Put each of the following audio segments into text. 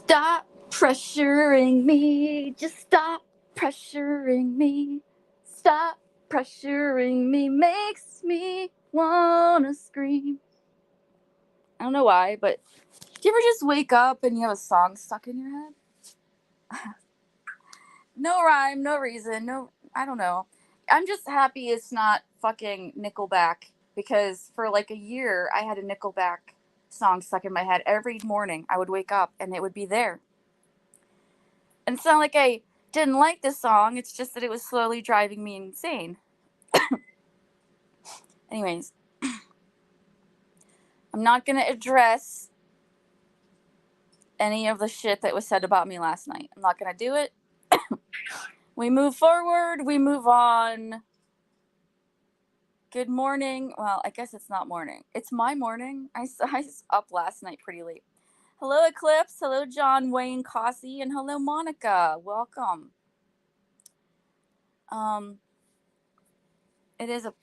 Stop pressuring me. Just stop pressuring me. Stop pressuring me. Makes me wanna scream. I don't know why, but do you ever just wake up and you have a song stuck in your head? No rhyme, no reason, no, I don't know. I'm just happy it's not fucking Nickelback because for like a year I had a Nickelback song stuck in my head. Every morning I would wake up and it would be there. And it's not like I didn't like this song, it's just that it was slowly driving me insane. Anyways, I'm not going to address any of the shit that was said about me last night. I'm not going to do it. We move forward, we move on. Good morning. Well, I guess it's not morning. It's my morning. I was up last night pretty late. Hello, Eclipse. Hello, John Wayne Cossey. And hello, Monica. Welcome. It is a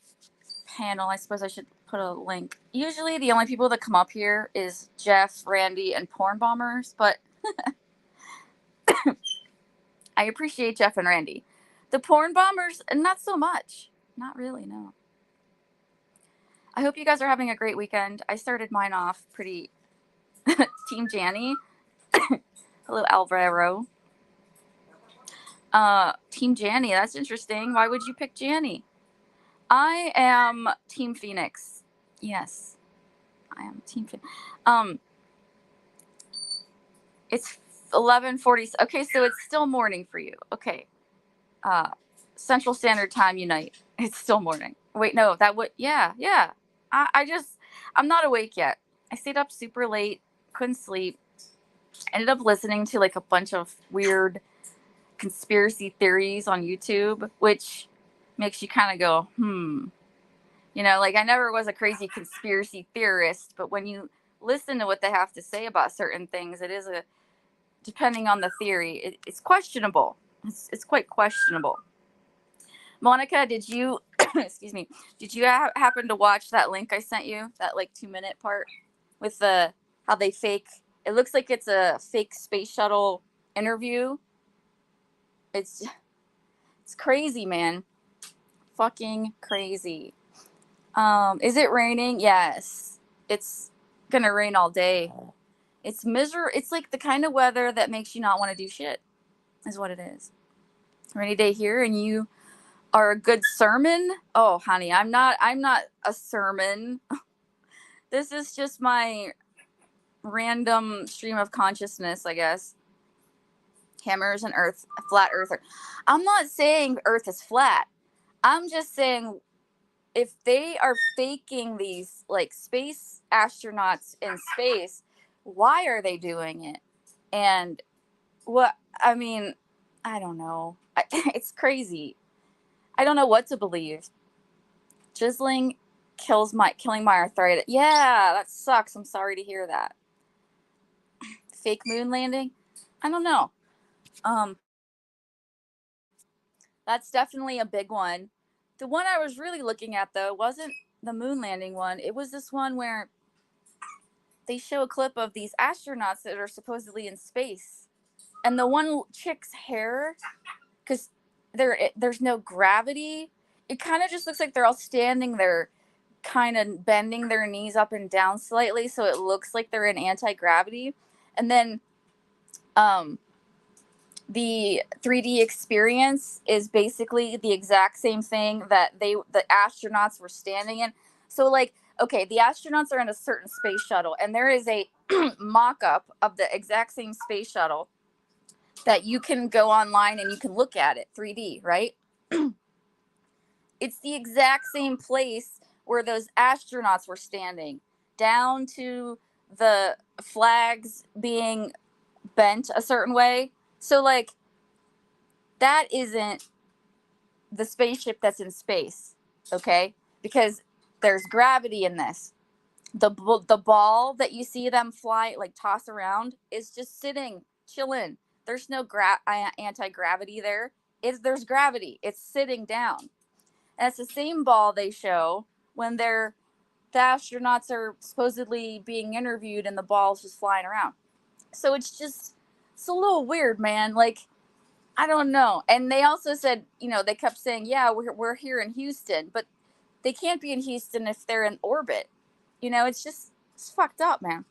panel. I suppose I should put a link. Usually the only people that come up here is Jeff, Randy, and Porn Bombers, but I appreciate Jeff and Randy. The Porn Bombers, not so much. Not really, no. I hope you guys are having a great weekend. I started mine off pretty Team Janny. Hello, Alvaro. Team Janny, that's interesting. Why would you pick Janny? I am Team Phoenix. Yes. I am Team Phoenix. It's 11:40. Okay, so it's still morning for you. Okay. Central Standard Time unite. It's still morning. Wait, no, that would yeah. I'm not awake yet. I stayed up super late, couldn't sleep. Ended up listening to like a bunch of weird conspiracy theories on YouTube, which makes you kind of go, like I never was a crazy conspiracy theorist, but when you listen to what they have to say about certain things, it is depending on the theory, it's questionable. It's quite questionable. Monica, did you, excuse me, did you happen to watch that link I sent you? That like 2-minute part with how they fake, it looks like it's a fake space shuttle interview. It's crazy, man. Fucking crazy. Is it raining? Yes. It's gonna rain all day. It's It's like the kind of weather that makes you not want to do shit, is what it is. Rainy day here, and you are a good sermon. Oh, honey, I'm not a sermon. This is just my random stream of consciousness, I guess. Hammers and Earth, flat Earther. I'm not saying Earth is flat. I'm just saying if they are faking these like space astronauts in space, why are they doing it? And I mean, I don't know. It's crazy. I don't know what to believe. Jizzling killing my arthritis. Yeah, that sucks. I'm sorry to hear that. Fake moon landing? I don't know. That's definitely a big one. The one I was really looking at though wasn't the moon landing one. It was this one where they show a clip of these astronauts that are supposedly in space. And the one chick's hair, because there's no gravity, it kind of just looks like they're all standing there, kind of bending their knees up and down slightly, so it looks like they're in anti-gravity. And then the 3D experience is basically the exact same thing that the astronauts were standing in. So like, okay, the astronauts are in a certain space shuttle, and there is a mock-up of the exact same space shuttle that you can go online and you can look at it 3D, right? It's the exact same place where those astronauts were standing, down to the flags being bent a certain way. So like, that isn't the spaceship that's in space, okay? Because there's gravity in this. The ball that you see them fly, like toss around, is just sitting, chilling. There's no anti-gravity there. There's gravity. It's sitting down. And it's the same ball they show when the astronauts are supposedly being interviewed and the ball's just flying around. So it's just it's a little weird, man. Like, I don't know. And they also said, they kept saying, yeah, we're here in Houston, but they can't be in Houston if they're in orbit. It's fucked up, man.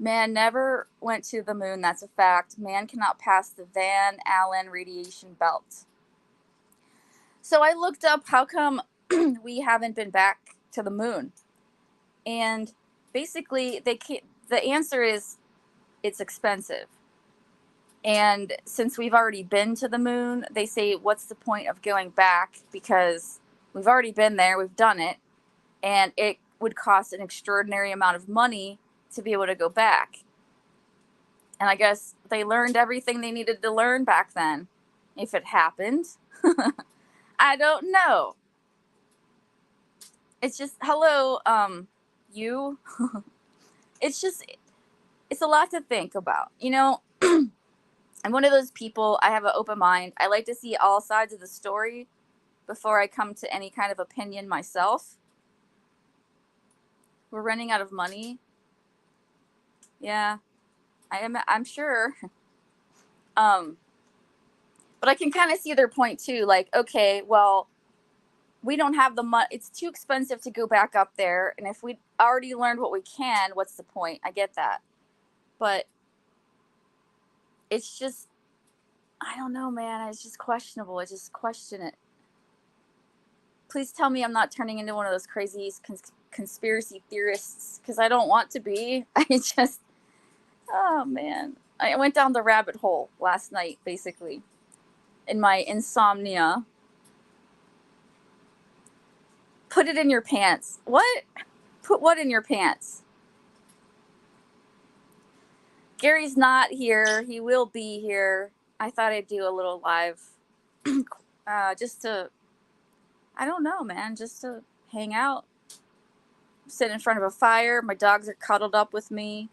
Man never went to the moon. That's a fact. Man cannot pass the Van Allen radiation belt. So I looked up how come we haven't been back to the moon. And basically, the answer is it's expensive. And since we've already been to the moon, they say, what's the point of going back? Because we've already been there, we've done it, and it would cost an extraordinary amount of money to be able to go back. And I guess they learned everything they needed to learn back then. If it happened, I don't know. It's just, hello, you. It's a lot to think about. I'm one of those people, I have an open mind. I like to see all sides of the story before I come to any kind of opinion myself. We're running out of money. Yeah, I'm sure. But I can kind of see their point too. Like, okay, well, we don't have the money. It's too expensive to go back up there. And if we already learned what we can, what's the point? I get that. But it's just, I don't know, man. It's just questionable. I just question it. Please tell me I'm not turning into one of those crazy conspiracy theorists, because I don't want to be. Oh, man. I went down the rabbit hole last night, basically, in my insomnia. Put it in your pants. What? Put what in your pants? Gary's not here. He will be here. I thought I'd do a little live just to, I don't know, man, just to hang out, sit in front of a fire. My dogs are cuddled up with me.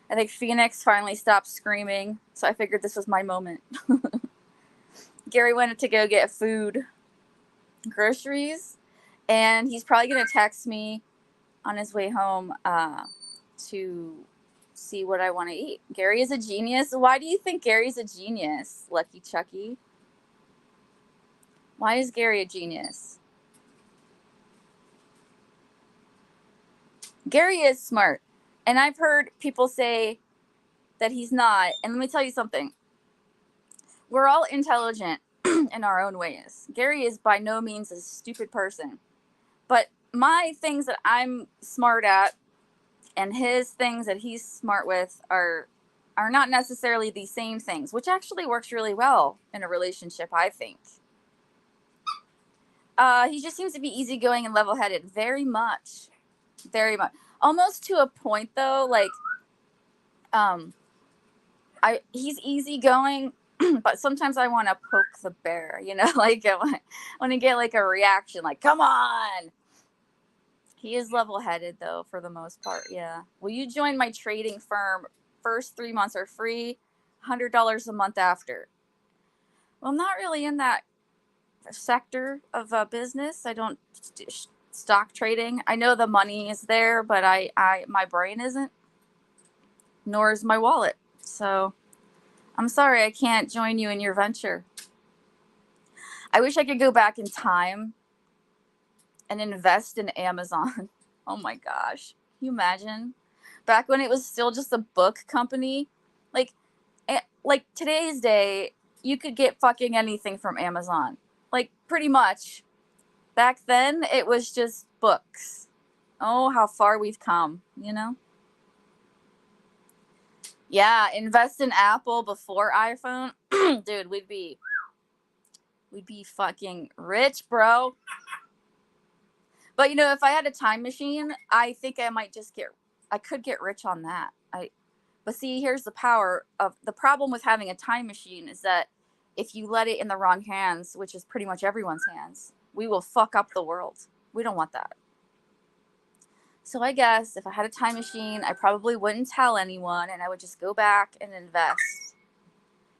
I think Phoenix finally stopped screaming, so I figured this was my moment. Gary went to go get food, groceries, and he's probably going to text me on his way home to see what I want to eat. Gary is a genius. Why do you think Gary's a genius, Lucky Chucky? Why is Gary a genius? Gary is smart. And I've heard people say that he's not. And let me tell you something. We're all intelligent in our own ways. Gary is by no means a stupid person. But my things that I'm smart at and his things that he's smart with are not necessarily the same things, which actually works really well in a relationship, I think. He just seems to be easygoing and level-headed. Very much. Very much. Almost to a point, though, like, he's easygoing, but sometimes I want to poke the bear, like, I want to get, like, a reaction, like, come on! He is level-headed, though, for the most part, yeah. Will you join my trading firm? First 3 months are free, $100 a month after. Well, I'm not really in that sector of business. I don't stock trading. I know the money is there, but my brain isn't, nor is my wallet. So I'm sorry I can't join you in your venture. I wish I could go back in time and invest in Amazon. Oh my gosh. Can you imagine? Back when it was still just a book company. Like today's day, you could get fucking anything from Amazon. Like, pretty much. Back then, it was just books. Oh, how far we've come, Yeah, invest in Apple before iPhone. Dude, we'd be fucking rich, bro. But if I had a time machine, I think I could get rich on that. But see, here's the problem with having a time machine is that if you let it in the wrong hands, which is pretty much everyone's hands, we will fuck up the world. We don't want that. So I guess if I had a time machine, I probably wouldn't tell anyone, and I would just go back and invest.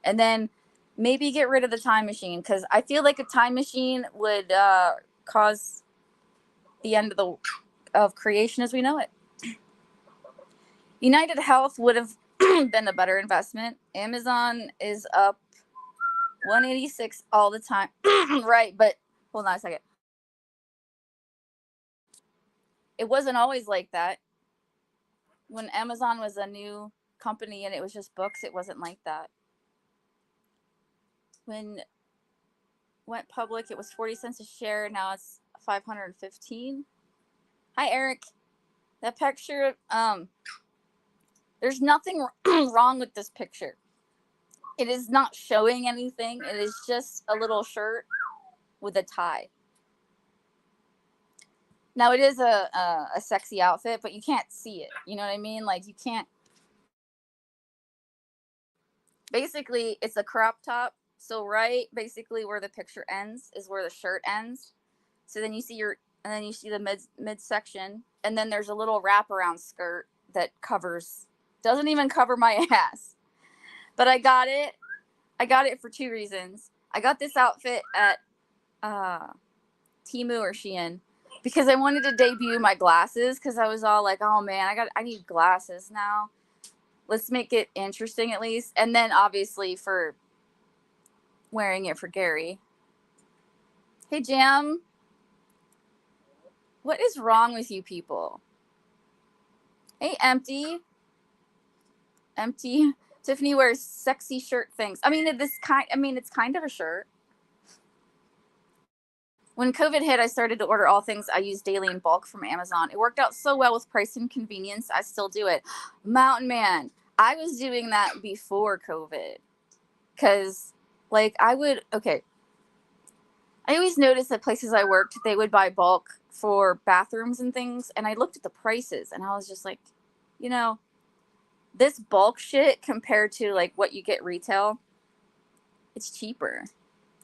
And then maybe get rid of the time machine, because I feel like a time machine would cause the end of creation as we know it. United Health would have been a better investment. Amazon is up 186 all the time. Right, but hold on a second. It wasn't always like that. When Amazon was a new company and it was just books, it wasn't like that. When it went public, it was 40 cents a share. Now it's 515. Hi, Eric. That picture, there's nothing wrong with this picture. It is not showing anything. It is just a little shirt with a tie. Now it is a sexy outfit, but you can't see it. You know what I mean? Like you can't. Basically, it's a crop top. So right, basically where the picture ends is where the shirt ends. So then you see and then you see the midsection, and then there's a little wraparound skirt that doesn't even cover my ass. But I got it. I got it for two reasons. I got this outfit at Temu or Shein because I wanted to debut my glasses because I was all like, oh man, I need glasses now. Let's make it interesting at least. And then obviously for wearing it for Gary. Hey Jam, what is wrong with you people? Hey Empty. Tiffany wears sexy shirt things. I mean, it's kind of a shirt. When COVID hit, I started to order all things I use daily in bulk from Amazon. It worked out so well with price and convenience. I still do it. Mountain Man, I was doing that before COVID. Because, I always noticed that places I worked, they would buy bulk for bathrooms and things. And I looked at the prices and I was just like, this bulk shit compared to, what you get retail, it's cheaper.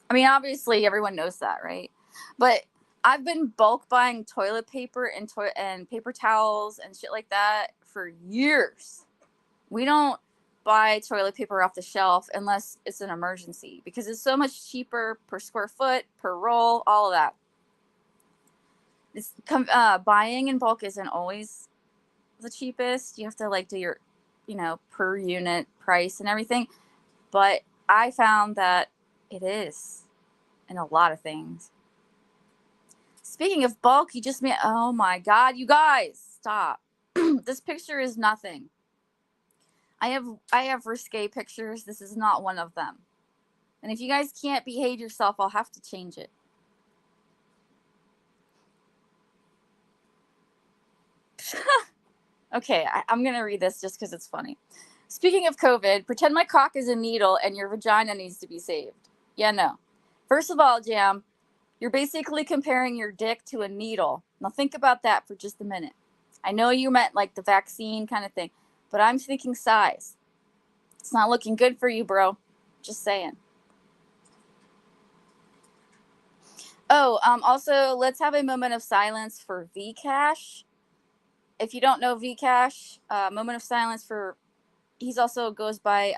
I mean, obviously, everyone knows that, right? But I've been bulk buying toilet paper and paper towels and shit like that for years. We don't buy toilet paper off the shelf unless it's an emergency because it's so much cheaper per square foot, per roll, all of that. Buying in bulk isn't always the cheapest. You have to do your, per unit price and everything. But I found that it is in a lot of things. Speaking of bulk, you just made, oh my God, you guys, stop. This picture is nothing. I have risque pictures. This is not one of them. And if you guys can't behave yourself, I'll have to change it. Okay, I'm going to read this just because it's funny. Speaking of COVID, pretend my cock is a needle and your vagina needs to be saved. Yeah, no. First of all, Jam, you're basically comparing your dick to a needle. Now think about that for just a minute. I know you meant the vaccine kind of thing, but I'm thinking size. It's not looking good for you, bro. Just saying. Oh, also, let's have a moment of silence for Vcash. If you don't know Vcash, moment of silence for, he's also goes by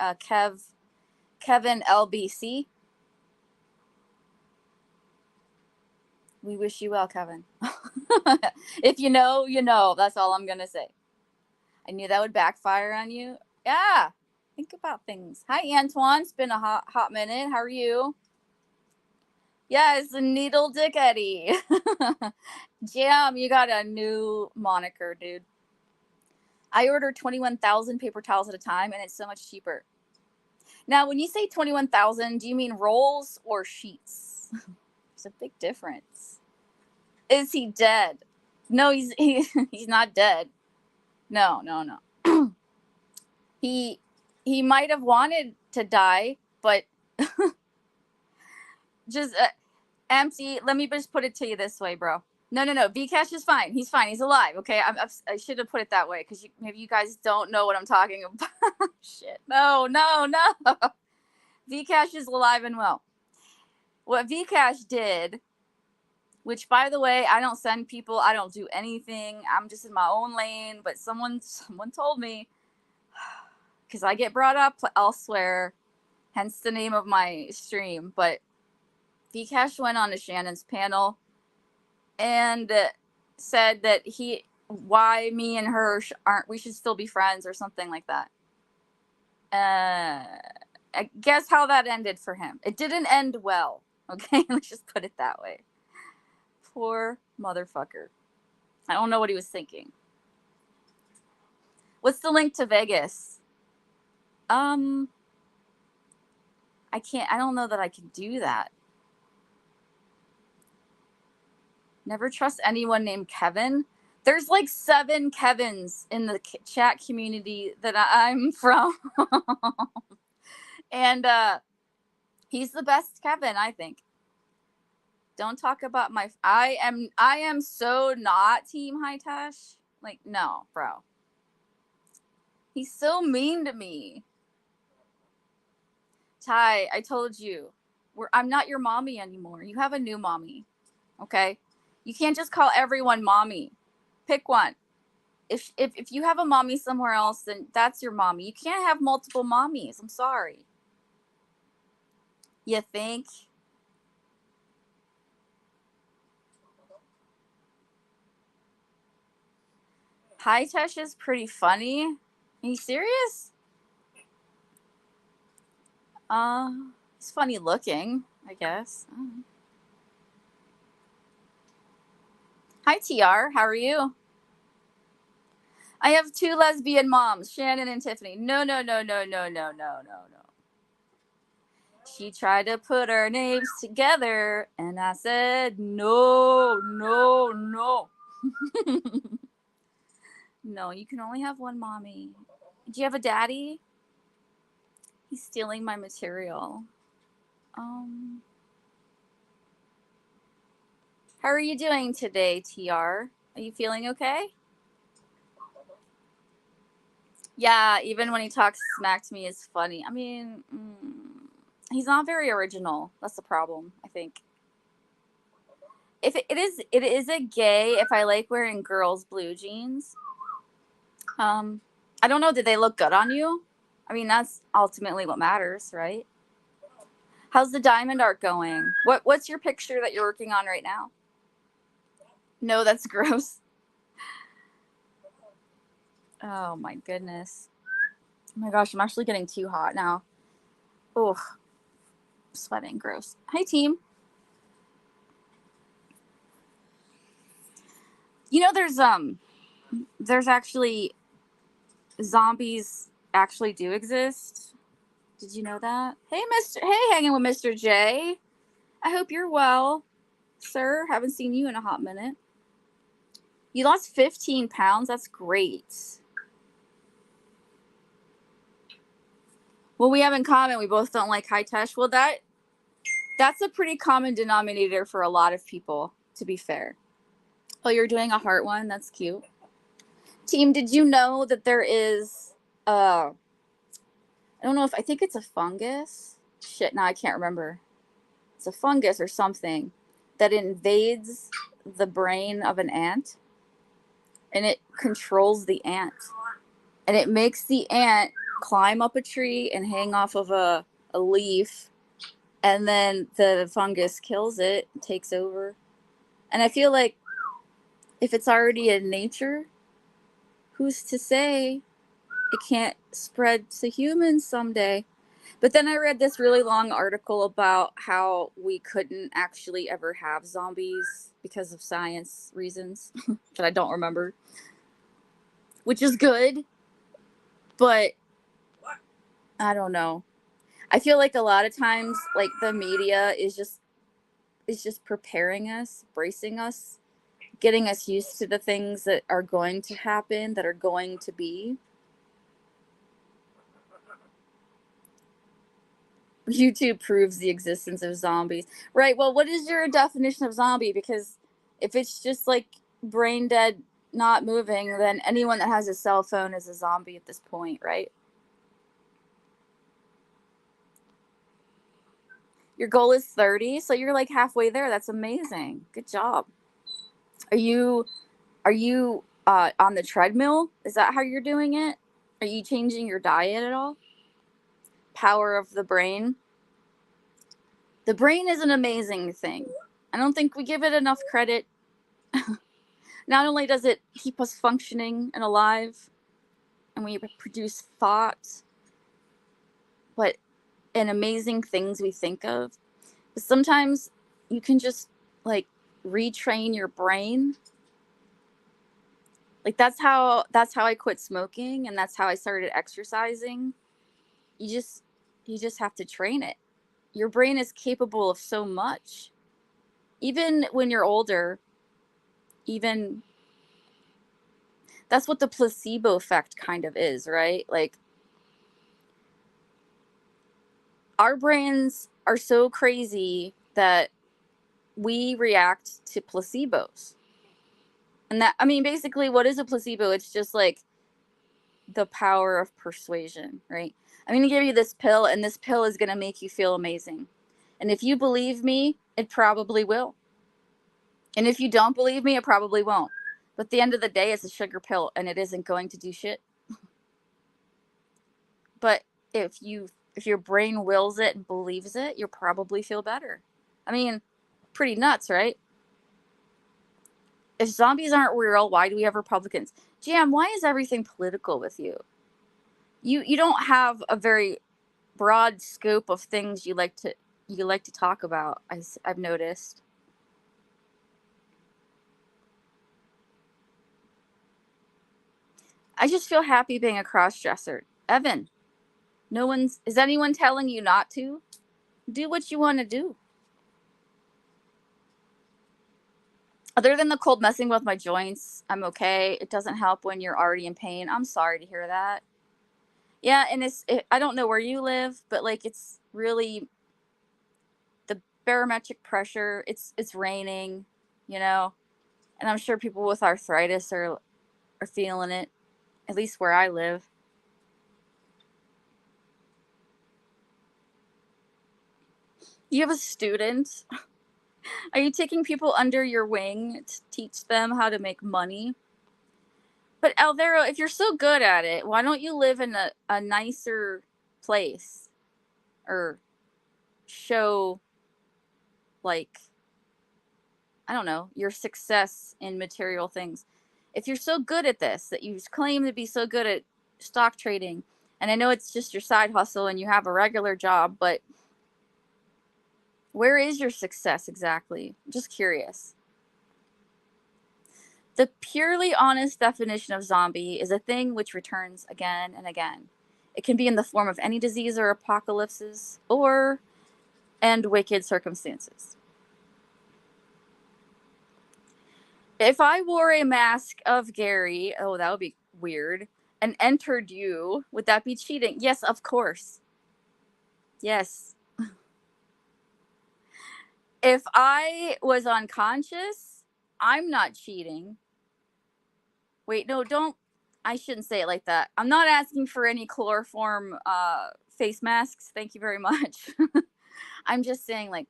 Kevin LBC. We wish you well, Kevin. If you know, you know. That's all I'm going to say. I knew that would backfire on you. Yeah. Think about things. Hi, Antoine. It's been a hot minute. How are you? Yeah, it's the Needle Dick Eddie. Jam, you got a new moniker, dude. I order 21,000 paper towels at a time, and it's so much cheaper. Now, when you say 21,000, do you mean rolls or sheets? There's a big difference. Is he dead? No, he's not dead. No. He might have wanted to die, but just empty. Let me just put it to you this way, bro. No. Vcash is fine. He's fine. He's alive. Okay. I should have put it that way because maybe you guys don't know what I'm talking about. Shit. No. Vcash is alive and well. What Vcash did, which by the way, I don't send people. I don't do anything. I'm just in my own lane. But someone told me, because I get brought up elsewhere, hence the name of my stream. But Vcash went on to Shannon's panel and said that why me and her we should still be friends or something like that. Guess how that ended for him? It didn't end well. Okay, let's just put it that way. Poor motherfucker. I don't know what he was thinking. What's the link to Vegas? I can't. I don't know that I can do that. Never trust anyone named Kevin. There's like 7 Kevins in the chat community that I'm from. And he's the best Kevin, I think. Don't talk about my. I am so not Team High-Tash. Like, no, bro. He's so mean to me. Ty, I told you, I'm not your mommy anymore. You have a new mommy. Okay? You can't just call everyone mommy. Pick one. If you have a mommy somewhere else, then that's your mommy. You can't have multiple mommies. I'm sorry. You think? High-Tash is pretty funny. Are you serious? He's funny looking, I guess. Hi, TR. How are you? I have 2 lesbian moms, Shannon and Tiffany. No. She tried to put our names together, and I said, no. No, you can only have one mommy. Do you have a daddy? He's stealing my material. How are you doing today, TR? Are you feeling okay? Yeah, even when he talks smack to me, it's funny. I mean, he's not very original. That's the problem, I think. If it is a gay if I like wearing girls' blue jeans. I don't know. Did they look good on you? I mean, that's ultimately what matters, right? How's the diamond art going? What's your picture that you're working on right now? No, that's gross. Oh my goodness. Oh my gosh, I'm actually getting too hot now. Oh, sweating, gross. Hi, team. You know, there's actually zombies actually do exist. Did you know that? Hey, hanging with Mr. J. I hope you're well, sir. Haven't seen you in a hot minute. You lost 15 pounds. That's great. Well, we have in common, we both don't like High-Tash. Well, that's a pretty common denominator for a lot of people, to be fair. Oh, you're doing a heart one? That's cute. Team, did you know that there is, I don't know I think it's a fungus. Shit, now I can't remember. It's a fungus or something that invades the brain of an ant, and it controls the ant. And it makes the ant climb up a tree and hang off of a leaf, and then the fungus kills it, takes over. And I feel like if it's already in nature, who's to say it can't spread to humans someday? But then I read this really long article about how we couldn't actually ever have zombies because of science reasons that I don't remember, which is good, but I don't know. I feel like a lot of times, like, the media is just preparing us, bracing us, getting us used to the things that are going to happen, that are going to be. YouTube proves the existence of zombies. Right, well, what is your definition of zombie? Because if it's just like brain dead, not moving, then anyone that has a cell phone is a zombie at this point, right? Your goal is 30, so you're like halfway there. That's amazing. Good job. Are you on the treadmill? Is that how you're doing it? Are you changing your diet at all? Power of the brain. The brain is an amazing thing. I don't think we give it enough credit. Not only does it keep us functioning and alive, and we produce thought, what and amazing things we think of. But sometimes you can just like retrain your brain. Like that's how I quit smoking, and that's how I started exercising. You just you just have to train it. Your brain is capable of so much. Even when you're older, even that's what the placebo effect kind of is, right? Like our brains are so crazy that we react to placebos. And that, I mean, basically, what is a placebo? It's just like the power of persuasion, right? I'm going to give you this pill, and this pill is going to make you feel amazing. And if you believe me, it probably will. And if you don't believe me, it probably won't. But at the end of the day, it's a sugar pill, and it isn't going to do shit. But if your brain wills it and believes it, you'll probably feel better. I mean, pretty nuts, right? If zombies aren't real, why do we have Republicans? Jam, why is everything political with you? You don't have a very broad scope of things you like to talk about. I've noticed. I just feel happy being a cross-dresser. Evan, no one's is anyone telling you not to? Do what you want to do. Other than the cold messing with my joints, I'm okay. It doesn't help when you're already in pain. I'm sorry to hear that. Yeah, and I don't know where you live, but like it's really the barometric pressure. It's raining, you know, and I'm sure people with arthritis are feeling it. At least where I live. You have a student. Are you taking people under your wing to teach them how to make money? But Alvaro, if you're so good at it, why don't you live in a nicer place or show, like, I don't know, your success in material things? If you're so good at this, that you claim to be so good at stock trading, and I know it's just your side hustle and you have a regular job, but where is your success exactly? I'm just curious. The purely honest definition of zombie is a thing which returns again and again. It can be in the form of any disease or apocalypses or and wicked circumstances. If I wore a mask of Gary, oh, that would be weird, and entered you, would that be cheating? Yes, of course. Yes. If I was unconscious, I'm not cheating. Wait, no, don't. I shouldn't say it like that. I'm not asking for any chloroform face masks. Thank you very much. I'm just saying, like,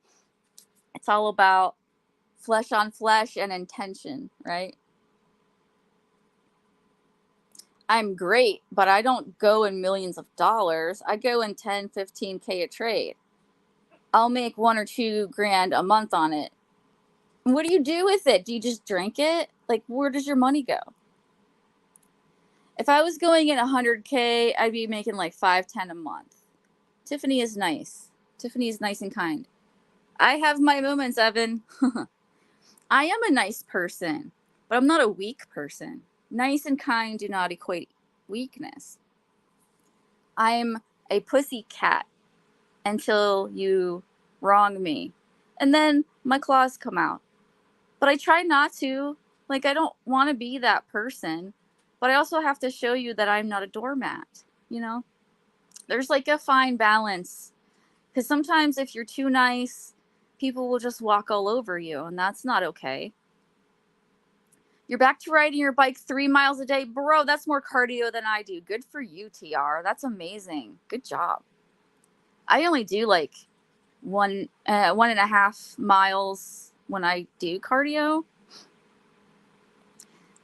it's all about flesh on flesh and intention, right? I'm great, but I don't go in millions of dollars. I go in 10, 15K a trade. I'll make 1 or 2 grand a month on it. What do you do with it? Do you just drink it? Like, where does your money go? If I was going in 100K, I'd be making like 5, 10 a month. Tiffany is nice. Tiffany is nice and kind. I have my moments, Evan. I am a nice person, but I'm not a weak person. Nice and kind do not equate weakness. I'm a pussy cat until you wrong me. And then my claws come out. But I try not to. Like, I don't want to be that person. But I also have to show you that I'm not a doormat, you know? There's like a fine balance. Because sometimes if you're too nice, people will just walk all over you, and that's not okay. You're back to riding your bike 3 miles a day. Bro, that's more cardio than I do. Good for you, TR. That's amazing. Good job. I only do like 1.5 miles when I do cardio.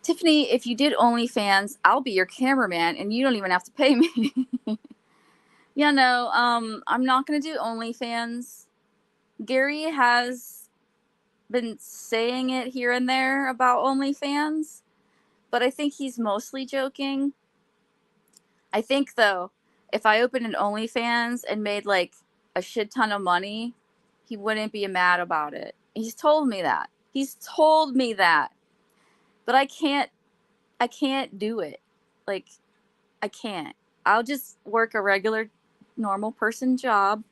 Tiffany, if you did OnlyFans, I'll be your cameraman and you don't even have to pay me. Yeah, no, I'm not gonna do OnlyFans. Gary has been saying it here and there about OnlyFans, but I think he's mostly joking. I think though if I opened an OnlyFans and made like a shit ton of money, he wouldn't be mad about it. He's told me that. He's told me that. But I can't do it. Like, I can't. I'll just work a regular normal person job.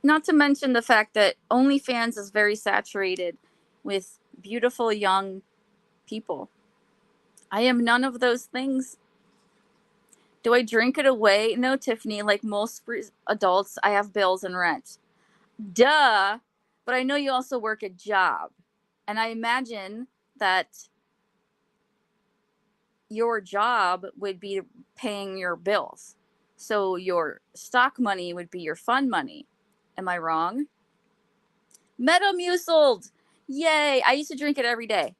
Not to mention the fact that OnlyFans is very saturated with beautiful young people. I am none of those things. Do I drink it away? No, Tiffany. Like most adults, I have bills and rent. Duh. But I know you also work a job. And I imagine that your job would be paying your bills. So your stock money would be your fun money. Am I wrong? Metamucil. Yay. I used to drink it every day.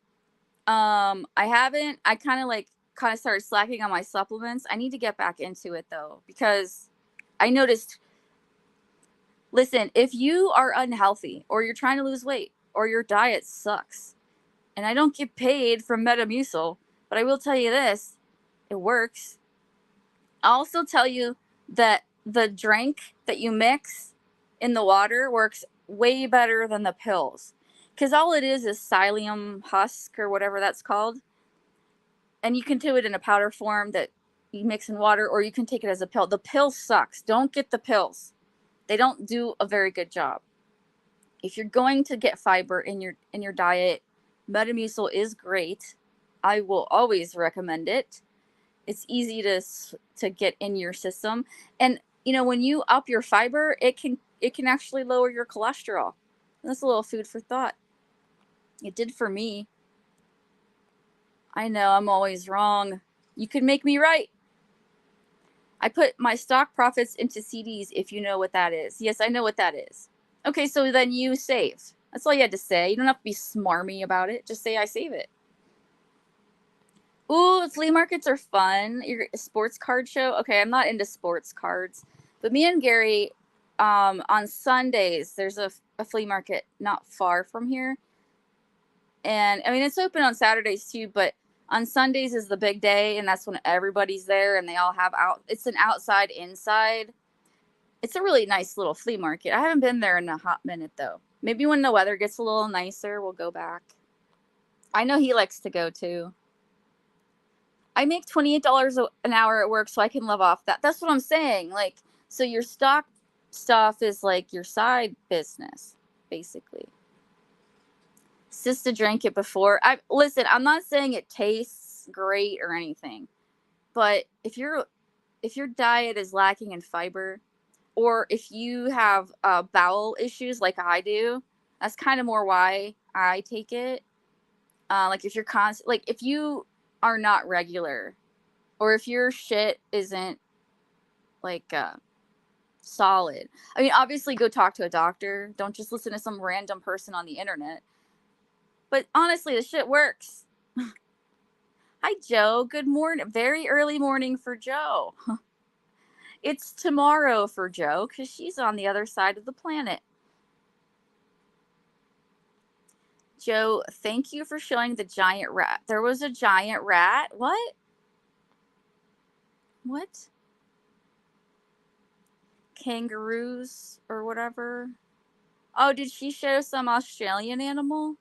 I haven't. I kind of started slacking on my supplements. I need to get back into it though, because I noticed, listen, if you are unhealthy or you're trying to lose weight or your diet sucks, and I don't get paid from Metamucil, but I will tell you this, it works. I'll also tell you that the drink that you mix in the water works way better than the pills. Because all it is psyllium husk or whatever that's called. And you can do it in a powder form that you mix in water, or you can take it as a pill. The pill sucks. Don't get the pills. They don't do a very good job. If you're going to get fiber in your diet, Metamucil is great. I will always recommend it. It's easy to get in your system, and when you up your fiber, it can actually lower your cholesterol. That's a little food for thought. It did for me. I know I'm always wrong. You could make me right. I put my stock profits into CDs, if you know what that is. Yes, I know what that is. Okay, so then you save. That's all you had to say. You don't have to be smarmy about it. Just say I save it. Ooh, flea markets are fun. Your sports card show. Okay, I'm not into sports cards, but me and Gary, on Sundays there's a flea market not far from here, and I mean it's open on Saturdays too, but on Sundays is the big day, and that's when everybody's there, and they all have out. It's an outside inside. It's a really nice little flea market. I haven't been there in a hot minute though. Maybe when the weather gets a little nicer, we'll go back. I know he likes to go too. I make $28 an hour at work, so I can live off that. That's what I'm saying. Like, so your stock stuff is like your side business, basically. Sister drank it before. Listen. I'm not saying it tastes great or anything, but if your diet is lacking in fiber, or if you have bowel issues like I do, that's kind of more why I take it. Like if you're like if you are not regular, or if your shit isn't like solid. I mean, obviously go talk to a doctor. Don't just listen to some random person on the internet. But honestly, the shit works. Hi, Joe. Good morning. Very early morning for Joe. It's tomorrow for Joe because she's on the other side of the planet. Joe, thank you for showing the giant rat. There was a giant rat? What? What? Kangaroos or whatever? Oh, did she show some Australian animal?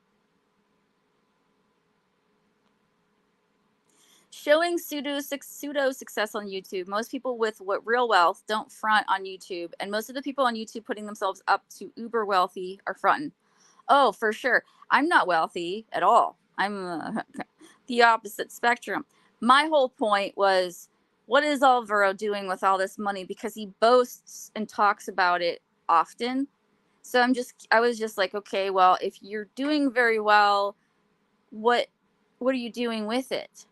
Showing pseudo success on YouTube. Most people with real wealth don't front on YouTube, and most of the people on YouTube putting themselves up to uber wealthy are fronting. Oh, for sure. I'm not wealthy at all. I'm the opposite spectrum. My whole point was, what is Alvaro doing with all this money? Because he boasts and talks about it often. So I was just like, okay, well, if you're doing very well, what are you doing with it?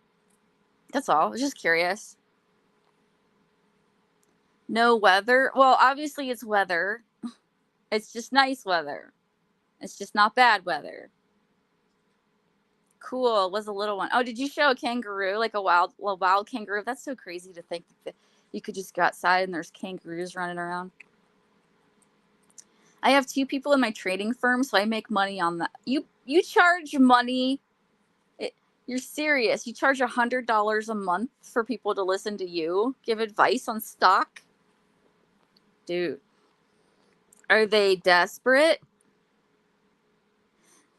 That's all. I was just curious. No weather. Well, obviously it's weather. It's just nice weather. It's just not bad weather. Cool. It was a little one. Oh, did you show a kangaroo? Like a wild kangaroo? That's so crazy to think that you could just go outside and there's kangaroos running around. I have 2 people in my trading firm, so I make money on that. You charge money. You're serious. You charge $100 a month for people to listen to you give advice on stock? Dude. Are they desperate?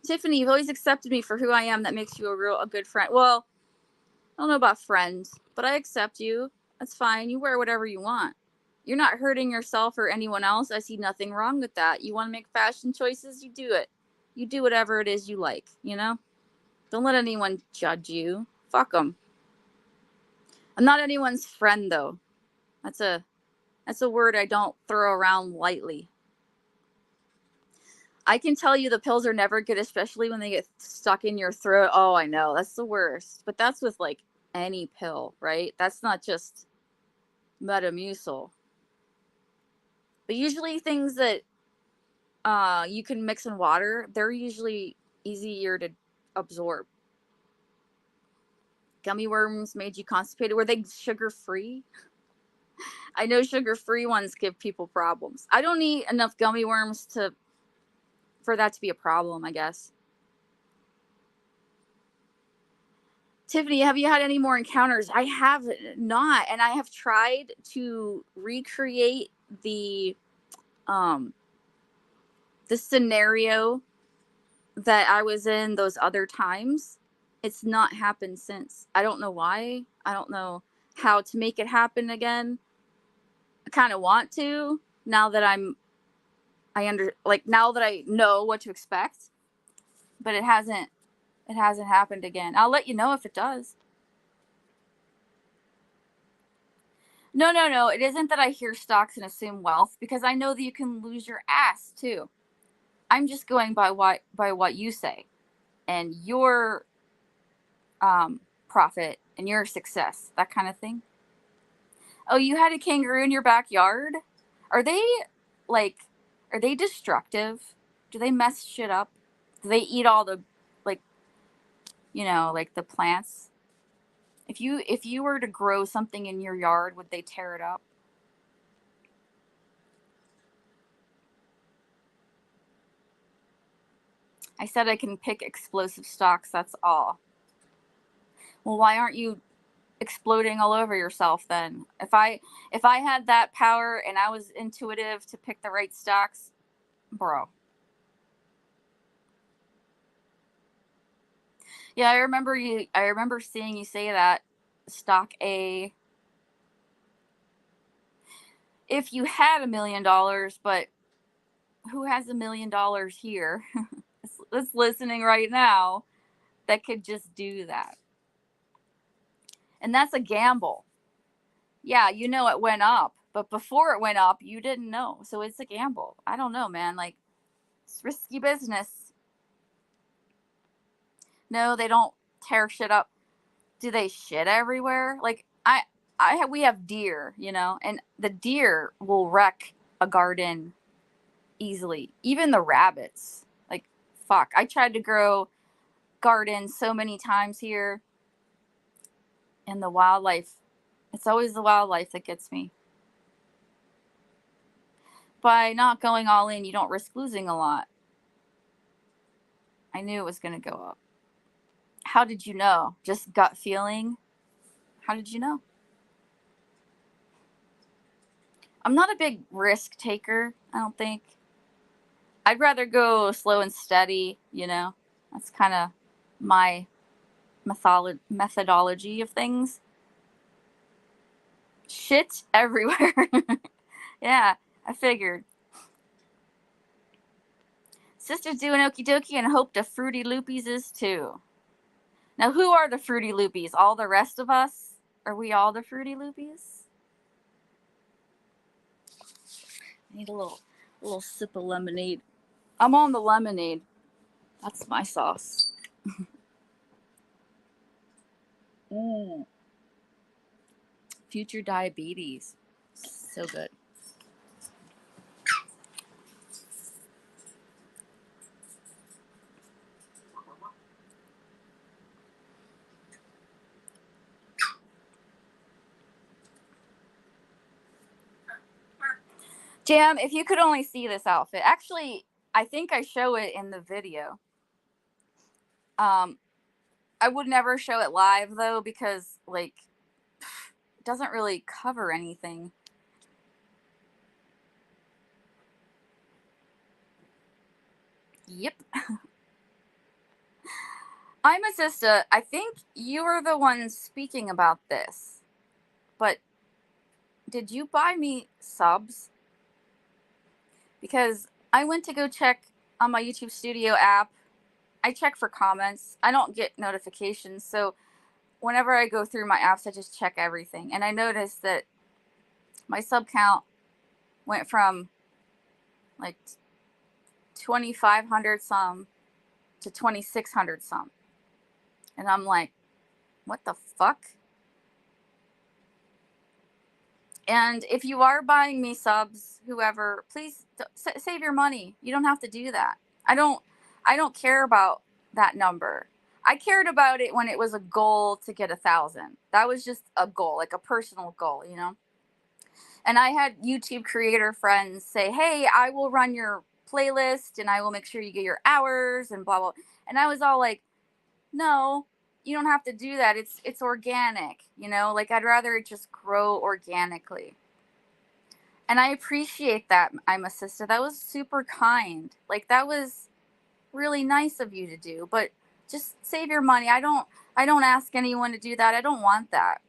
Tiffany, you've always accepted me for who I am. That makes you a good friend. Well, I don't know about friends, but I accept you. That's fine. You wear whatever you want. You're not hurting yourself or anyone else. I see nothing wrong with that. You want to make fashion choices? You do it. You do whatever it is you like, you know? Don't let anyone judge you. Fuck them. I'm not anyone's friend, though. That's a word I don't throw around lightly. I can tell you the pills are never good, especially when they get stuck in your throat. Oh, I know. That's the worst. But that's with like any pill, right? That's not just Metamucil. But usually things that you can mix in water, they're usually easier to absorb. Gummy worms made you constipated. Were they sugar free? I know sugar free ones give people problems. I don't eat enough gummy worms for that to be a problem, I guess. Tiffany, have you had any more encounters? I have not, and I have tried to recreate the scenario that I was in those other times. It's not happened since. I don't know why. I don't know how to make it happen again. I kind of want to now that now that I know what to expect, but it hasn't happened again. I'll let you know if it does. No, no, no. It isn't that I hear stocks and assume wealth, because I know that you can lose your ass too. I'm just going by what you say and your profit and your success, that kind of thing. Oh, you had a kangaroo in your backyard? Are they like are they destructive? Do they mess shit up? Do they eat all the like like the plants? If you were to grow something in your yard, would they tear it up? I said I can pick explosive stocks, that's all. Well, why aren't you exploding all over yourself then? If I had that power and I was intuitive to pick the right stocks, bro. Yeah, I remember seeing you say that stock A if you had $1 million, but who has $1 million here that's listening right now that could just do that? And that's a gamble. Yeah, it went up, but before it went up, you didn't know. So it's a gamble. I don't know, man. Like, it's risky business. No, they don't tear shit up. Do they shit everywhere? Like, we have deer, and the deer will wreck a garden easily. Even the rabbits. Like, fuck. I tried to grow gardens so many times here, and the wildlife, it's always the wildlife that gets me. By not going all in, you don't risk losing a lot. I knew it was going to go up. How did you know? Just gut feeling? How did you know? I'm not a big risk taker, I don't think. I'd rather go slow and steady, That's kind of my methodology of things. Shit everywhere. Yeah, I figured. Sister's doing okie dokie and hope the Fruity Loopies is too. Now, who are the Fruity Loopies? All the rest of us? Are we all the Fruity Loopies? I need a little sip of lemonade. I'm on the lemonade. That's my sauce. Mm. Future diabetes. So good. Jam, if you could only see this outfit. Actually, I think I show it in the video. Um, I would never show it live though, because like it doesn't really cover anything. Yep. I'm a sister. I think you are the one speaking about this, but did you buy me subs? Because I went to go check on my YouTube Studio app. I check for comments. I don't get notifications, so whenever I go through my apps, I just check everything. And I noticed that my sub count went from like 2,500 some to 2,600 some. And I'm like, what the fuck? And if you are buying me subs, whoever, please save your money. You don't have to do that. I don't I don't care about that number. I cared about it when it was a goal to get 1,000. That was just a goal, like a personal goal, you know? And I had YouTube creator friends say, "Hey, I will run your playlist and I will make sure you get your hours and blah blah." And I was all like, "No, you don't have to do that. It's organic, you know? Like I'd rather it just grow organically." And I appreciate that. I'm a sister. That was super kind. Like that was really nice of you to do, but just save your money. I don't ask anyone to do that. I don't want that.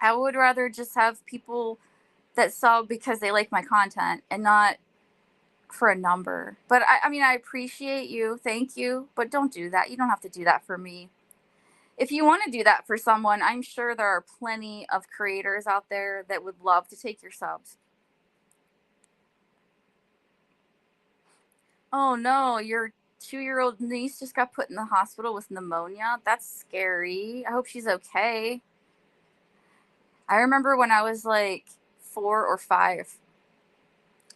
I would rather just have people that sub because they like my content and not for a number. But I mean, I appreciate you. Thank you. But don't do that. You don't have to do that for me. If you want to do that for someone, I'm sure there are plenty of creators out there that would love to take your subs. Oh no, your 2-year-old niece just got put in the hospital with pneumonia. That's scary. I hope she's okay. I remember when I was like 4 or 5,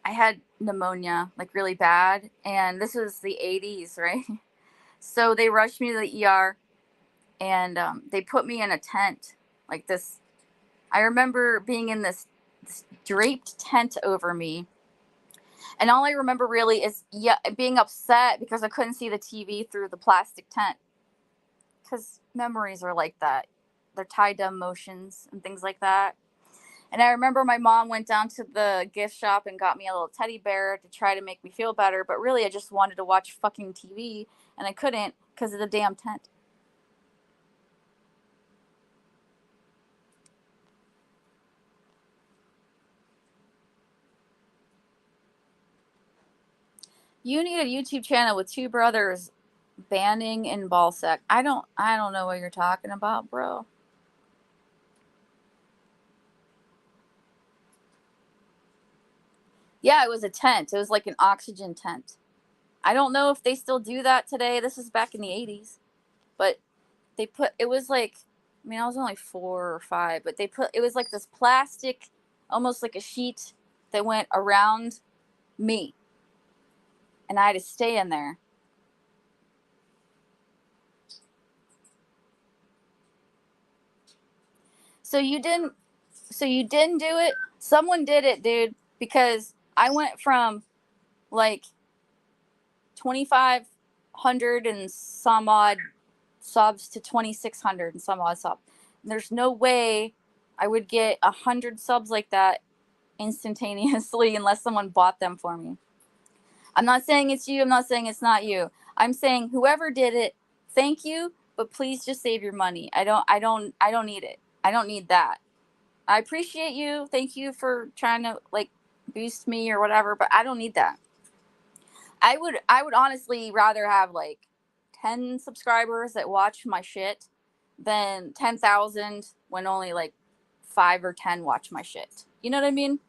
I had pneumonia, like really bad. And this was the 80s, right? So they rushed me to the ER and they put me in a tent like this. I remember being in this draped tent over me. And all I remember really is, yeah, being upset because I couldn't see the TV through the plastic tent. Because memories are like that. They're tied to emotions and things like that. And I remember my mom went down to the gift shop and got me a little teddy bear to try to make me feel better. But really, I just wanted to watch fucking TV and I couldn't because of the damn tent. You need a YouTube channel with two brothers banning in ballsack. I don't know what you're talking about, bro. Yeah, it was a tent. It was like an oxygen tent. I don't know if they still do that today. This is back in the 80s. But they put it was like, I mean, I was only 4 or 5, but they put it was like this plastic, almost like a sheet that went around me, and I had to stay in there. So you didn't so you didn't do it? Someone did it, dude, because I went from like 2,500 and some odd subs to 2,600 and some odd subs. And there's no way I would get 100 subs like that instantaneously unless someone bought them for me. I'm not saying it's you. I'm not saying it's not you. I'm saying whoever did it, thank you, but please just save your money. I don't need it. I don't need that. I appreciate you. Thank you for trying to like boost me or whatever, but I don't need that. I would honestly rather have like 10 subscribers that watch my shit than 10,000 when only like 5 or 10 watch my shit. You know what I mean?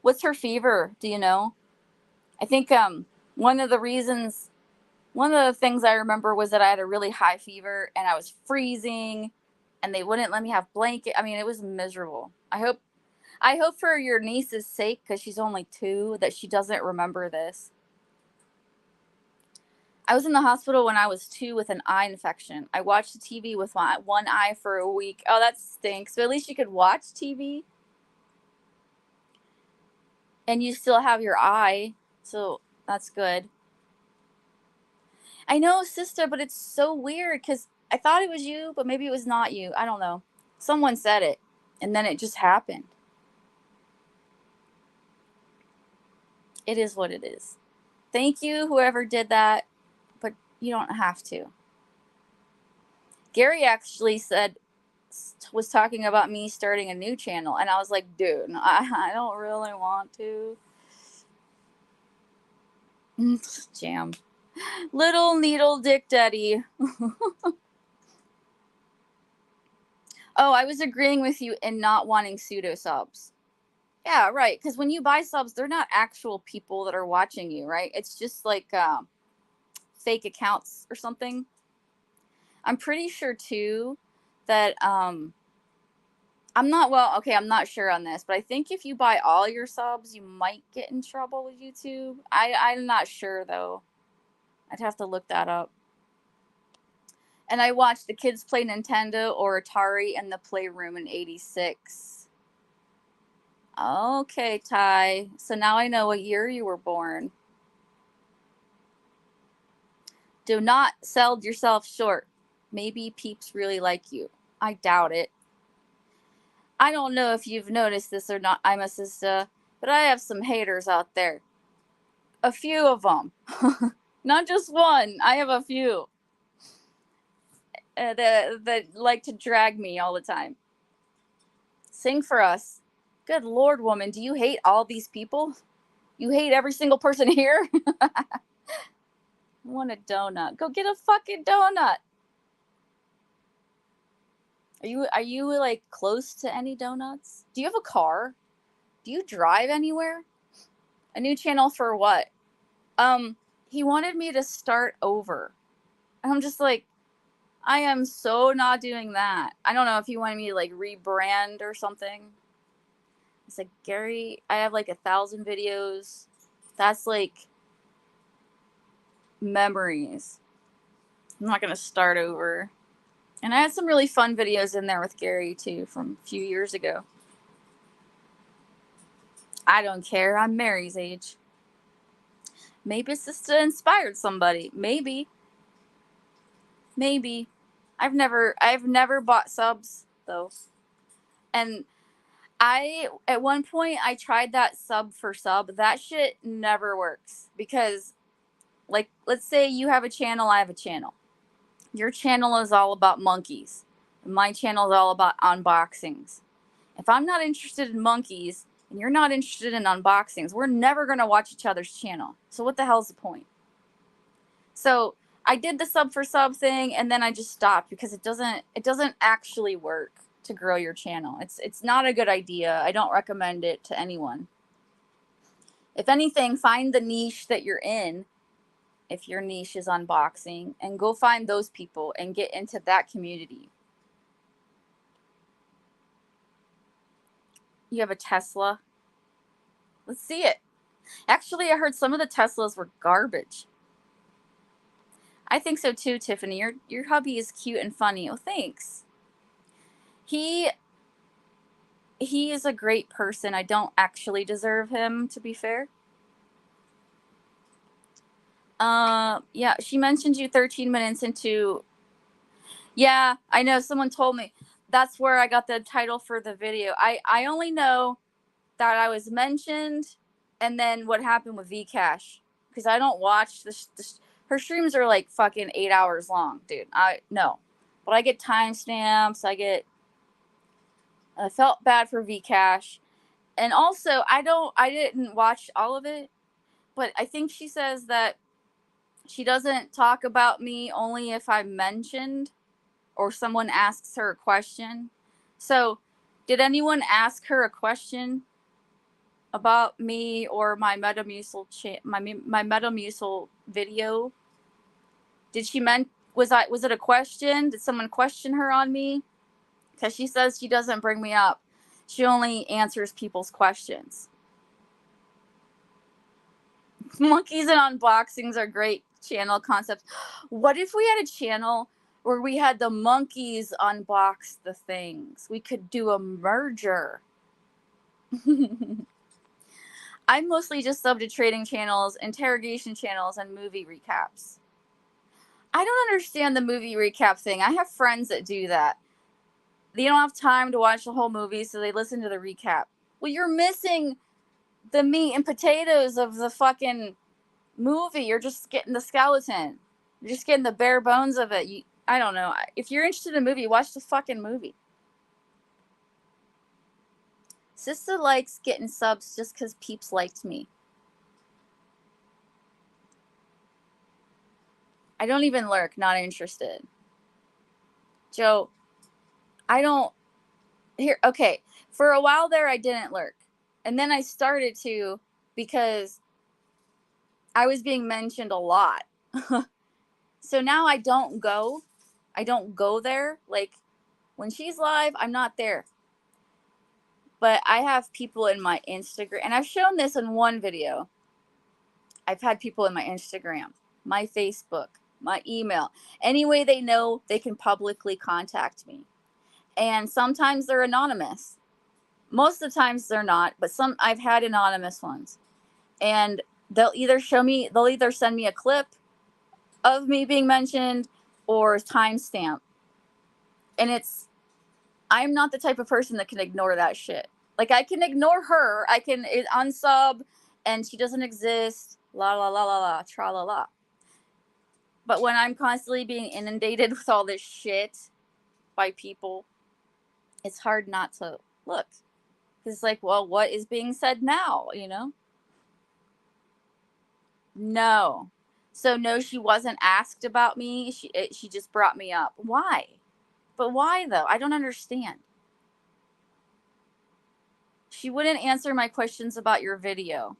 What's her fever? Do you know? I think one of the reasons one of the things I remember was that I had a really high fever and I was freezing and they wouldn't let me have blanket. I mean, it was miserable. I hope for your niece's sake, cuz she's only 2, that she doesn't remember this. I was in the hospital when I was 2 with an eye infection. I watched the TV with one eye for a week. Oh, that stinks. But at least you could watch TV and you still have your eye. So that's good. I know, sister, but it's so weird because I thought it was you, but maybe it was not you. I don't know. Someone said it, and then it just happened. It is what it is. Thank you, whoever did that, but you don't have to. Gary actually was talking about me starting a new channel, and I was like, dude, I don't really want to. Jam. Little needle dick daddy. Oh, I was agreeing with you in not wanting pseudo subs. Yeah, right. Because when you buy subs, they're not actual people that are watching you, right? It's just like fake accounts or something. I'm pretty sure too that I'm not sure on this, but I think if you buy all your subs, you might get in trouble with YouTube. I'm not sure though. I'd have to look that up. And I watched the kids play Nintendo or Atari in the playroom in '86. Okay, Ty. So now I know what year you were born. Do not sell yourself short. Maybe peeps really like you. I doubt it. I don't know if you've noticed this or not, I'm a sister, but I have some haters out there. A few of them. Not just one. I have a few that like to drag me all the time. Sing for us. Good Lord, woman, do you hate all these people? You hate every single person here? I want a donut. Go get a fucking donut. Are you like close to any donuts? Do you have a car? Do you drive anywhere? A new channel for what? He wanted me to start over. And I'm just like, I am so not doing that. I don't know if he wanted me to like rebrand or something. It's like, Gary, I have like 1,000 videos. That's like memories. I'm not gonna start over. And I had some really fun videos in there with Gary too from a few years ago. I don't care. I'm Mary's age. Maybe it's just inspired somebody. Maybe. I've never bought subs though. And at one point I tried that sub for sub. That shit never works because like let's say you have a channel, I have a channel. Your channel is all about monkeys. My channel is all about unboxings. If I'm not interested in monkeys and you're not interested in unboxings, we're never going to watch each other's channel. So what the hell's the point? So I did the sub for sub thing and then I just stopped because it doesn't actually work to grow your channel. It's not a good idea. I don't recommend it to anyone. If anything, find the niche that you're in. If your niche is unboxing, and go find those people and get into that community. You have a Tesla? Let's see it. Actually, I heard some of the Teslas were garbage. I think so too, Tiffany. Your hubby is cute and funny. Oh, thanks. He is a great person. I don't actually deserve him, to be fair. Yeah, she mentioned you 13 minutes into. Yeah, I know. Someone told me. That's where I got the title for the video. I only know that I was mentioned, and then what happened with Vcash, because I don't watch her streams are like fucking 8 hours long, dude. I no, but I get timestamps. I felt bad for Vcash, and also I didn't watch all of it, but I think she says that she doesn't talk about me only if I'm mentioned or someone asks her a question. So, did anyone ask her a question about me or my Metamucil my Metamucil video? Did she was it a question? Did someone question her on me? Because she says she doesn't bring me up. She only answers people's questions. Monkeys and unboxings are great channel concepts. What if we had a channel where we had the monkeys unbox the things? We could do a merger. I'm mostly just subbed to trading channels, interrogation channels, and movie recaps. I don't understand the movie recap thing. I have friends that do that. They don't have time to watch the whole movie, so they listen to the recap. Well, you're missing the meat and potatoes of the fucking movie. You're just getting the skeleton. You're just getting the bare bones of it. I don't know. If you're interested in a movie, watch the fucking movie. Sista likes getting subs just because peeps liked me. I don't even lurk. Not interested. Joe, I don't. Here, okay. For a while there, I didn't lurk. And then I started to because I was being mentioned a lot. So now I don't go. I don't go there. Like, when she's live, I'm not there. But I have people in my Instagram, and I've shown this in one video. I've had people in my Instagram, my Facebook, my email. Any way they know, they can publicly contact me. And sometimes they're anonymous. Most of the times they're not, but some I've had anonymous ones. And they'll either send me a clip of me being mentioned or timestamp. And I'm not the type of person that can ignore that shit. Like, I can ignore her, I can unsub, and she doesn't exist, la la la la la, tra la la. But when I'm constantly being inundated with all this shit by people, it's hard not to look. It's like, well, what is being said now, you know? No. So no, she wasn't asked about me. She just brought me up. Why? But why though? I don't understand. She wouldn't answer my questions about your video.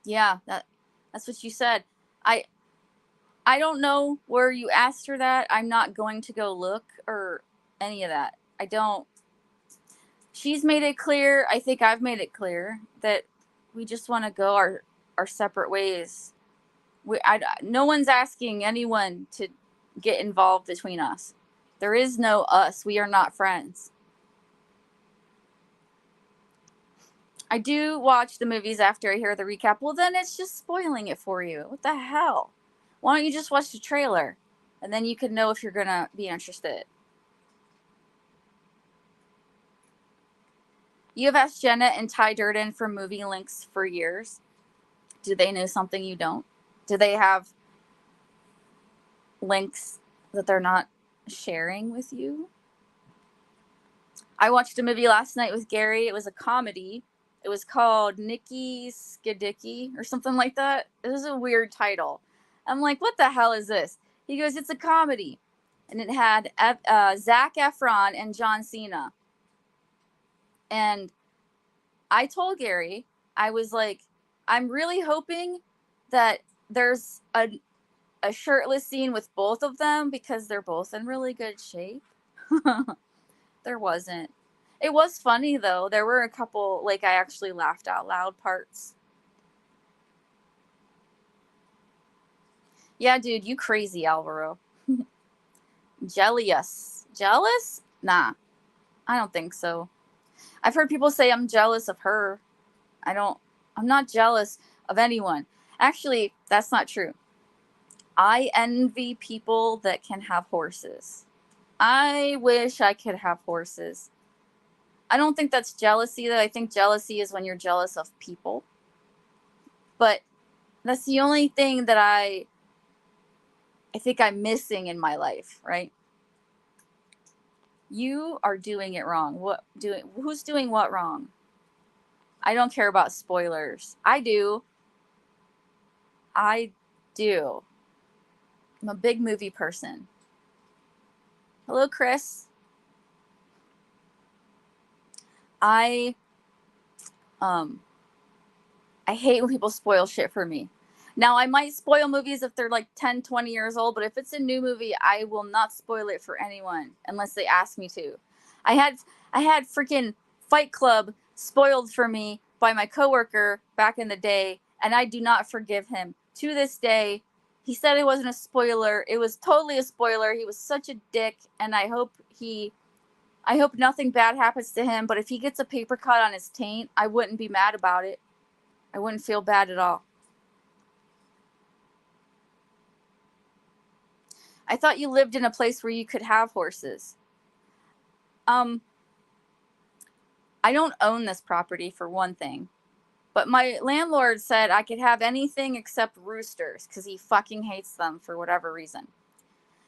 Yeah, that's what you said. I don't know where you asked her that. I'm not going to go look or any of that. I don't. She's made it clear. I think I've made it clear that we just want to go our separate ways. No one's asking anyone to get involved between us. There is no us. We are not friends. I do watch the movies after I hear the recap. Well, then it's just spoiling it for you. What the hell? Why don't you just watch the trailer? And then you can know if you're going to be interested. You have asked Jenna and Ty Durden for movie links for years. Do they know something you don't? Do they have links that they're not sharing with you? I watched a movie last night with Gary. It was a comedy. It was called Nikki Skidicki or something like that. It was a weird title. I'm like, what the hell is this? He goes, it's a comedy. And it had Zac Efron and John Cena. And I told Gary, I was like, I'm really hoping that there's a shirtless scene with both of them because they're both in really good shape. There wasn't. It was funny though. There were a couple, like, I actually laughed out loud parts. Yeah, dude, you crazy, Alvaro. Jealous? Nah, I don't think so. I've heard people say I'm jealous of her. I'm not jealous of anyone. Actually, that's not true. I envy people that can have horses. I wish I could have horses. I don't think that's jealousy, though. I think jealousy is when you're jealous of people. But that's the only thing that I think I'm missing in my life, right? You are doing it wrong. Who's doing what wrong? I don't care about spoilers. I do. I'm a big movie person. Hello, Chris. I hate when people spoil shit for me. Now, I might spoil movies if they're like 10, 20 years old, but if it's a new movie, I will not spoil it for anyone unless they ask me to. I had freaking Fight Club spoiled for me by my coworker back in the day, and I do not forgive him. To this day, he said it wasn't a spoiler. It was totally a spoiler. He was such a dick, and I hope nothing bad happens to him, but if he gets a paper cut on his taint, I wouldn't be mad about it. I wouldn't feel bad at all. I thought you lived in a place where you could have horses. I don't own this property for one thing, but my landlord said I could have anything except roosters because he fucking hates them for whatever reason.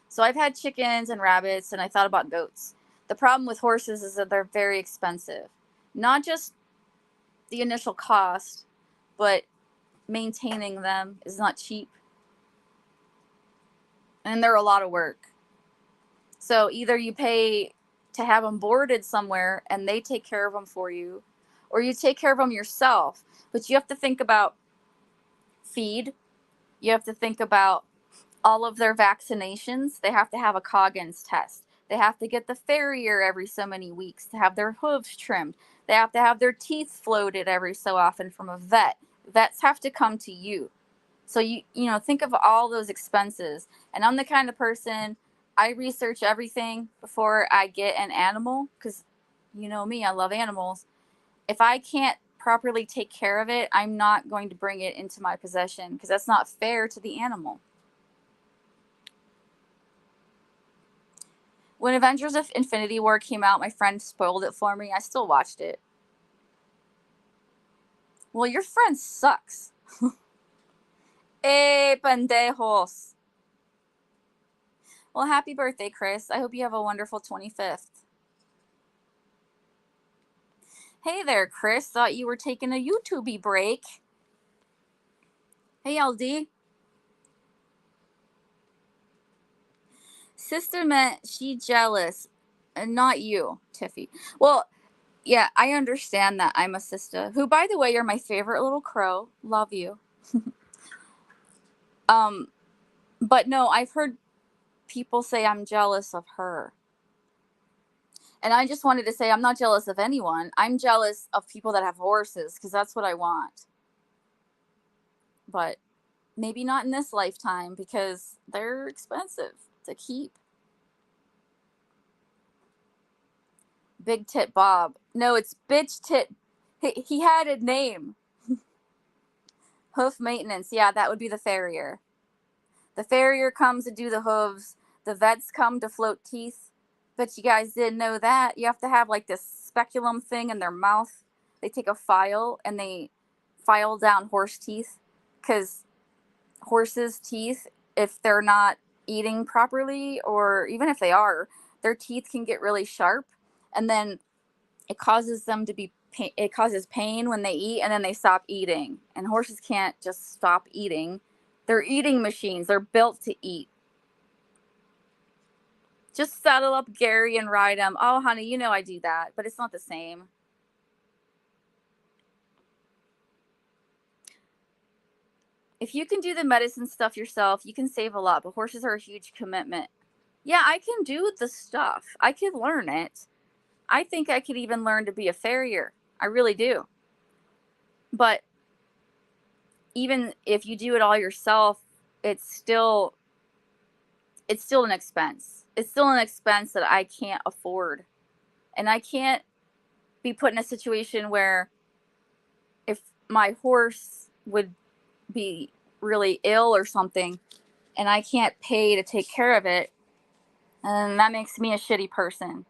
So I've had chickens and rabbits, and I thought about goats. The problem with horses is that they're very expensive. Not just the initial cost, but maintaining them is not cheap. And they're a lot of work. So either you pay to have them boarded somewhere and they take care of them for you, or you take care of them yourself. But you have to think about feed. You have to think about all of their vaccinations. They have to have a Coggins test. They have to get the farrier every so many weeks to have their hooves trimmed. They have to have their teeth floated every so often from a vet. Vets have to come to you. So you think of all those expenses. And I'm the kind of person, I research everything before I get an animal because you know me, I love animals. If I can't properly take care of it, I'm not going to bring it into my possession because that's not fair to the animal. When Avengers of Infinity War came out, my friend spoiled it for me. I still watched it. Well, your friend sucks. Pendejos. Well, happy birthday, Chris. I hope you have a wonderful 25th. Hey there, Chris. Thought you were taking a YouTube break. Hey, LD. Sister meant she jealous, and not you, Tiffy. Well, yeah, I understand that. I'm a sister. Who, by the way, you're my favorite little crow. Love you. But no, I've heard people say I'm jealous of her. And I just wanted to say I'm not jealous of anyone. I'm jealous of people that have horses because that's what I want. But maybe not in this lifetime because they're expensive to keep. Big Tit Bob. No, it's Bitch Tit. He had a name. Hoof maintenance. Yeah, that would be the farrier. The farrier comes to do the hooves. The vets come to float teeth. Bet you guys didn't know that. You have to have like this speculum thing in their mouth. They take a file and they file down horse teeth because horses' teeth, if they're not eating properly, or even if they are, their teeth can get really sharp, and then it causes them to be it causes pain when they eat, and then they stop eating. And horses can't just stop eating. They're eating machines. They're built to eat. Just saddle up Gary and ride him. Oh, honey, you know I do that, but it's not the same. If you can do the medicine stuff yourself, you can save a lot, but horses are a huge commitment. Yeah, I can do the stuff. I could learn it. I think I could even learn to be a farrier. I really do. But even if you do it all yourself, it's still an expense. It's still an expense that I can't afford. And I can't be put in a situation where if my horse would be really ill or something and I can't pay to take care of it, and that makes me a shitty person.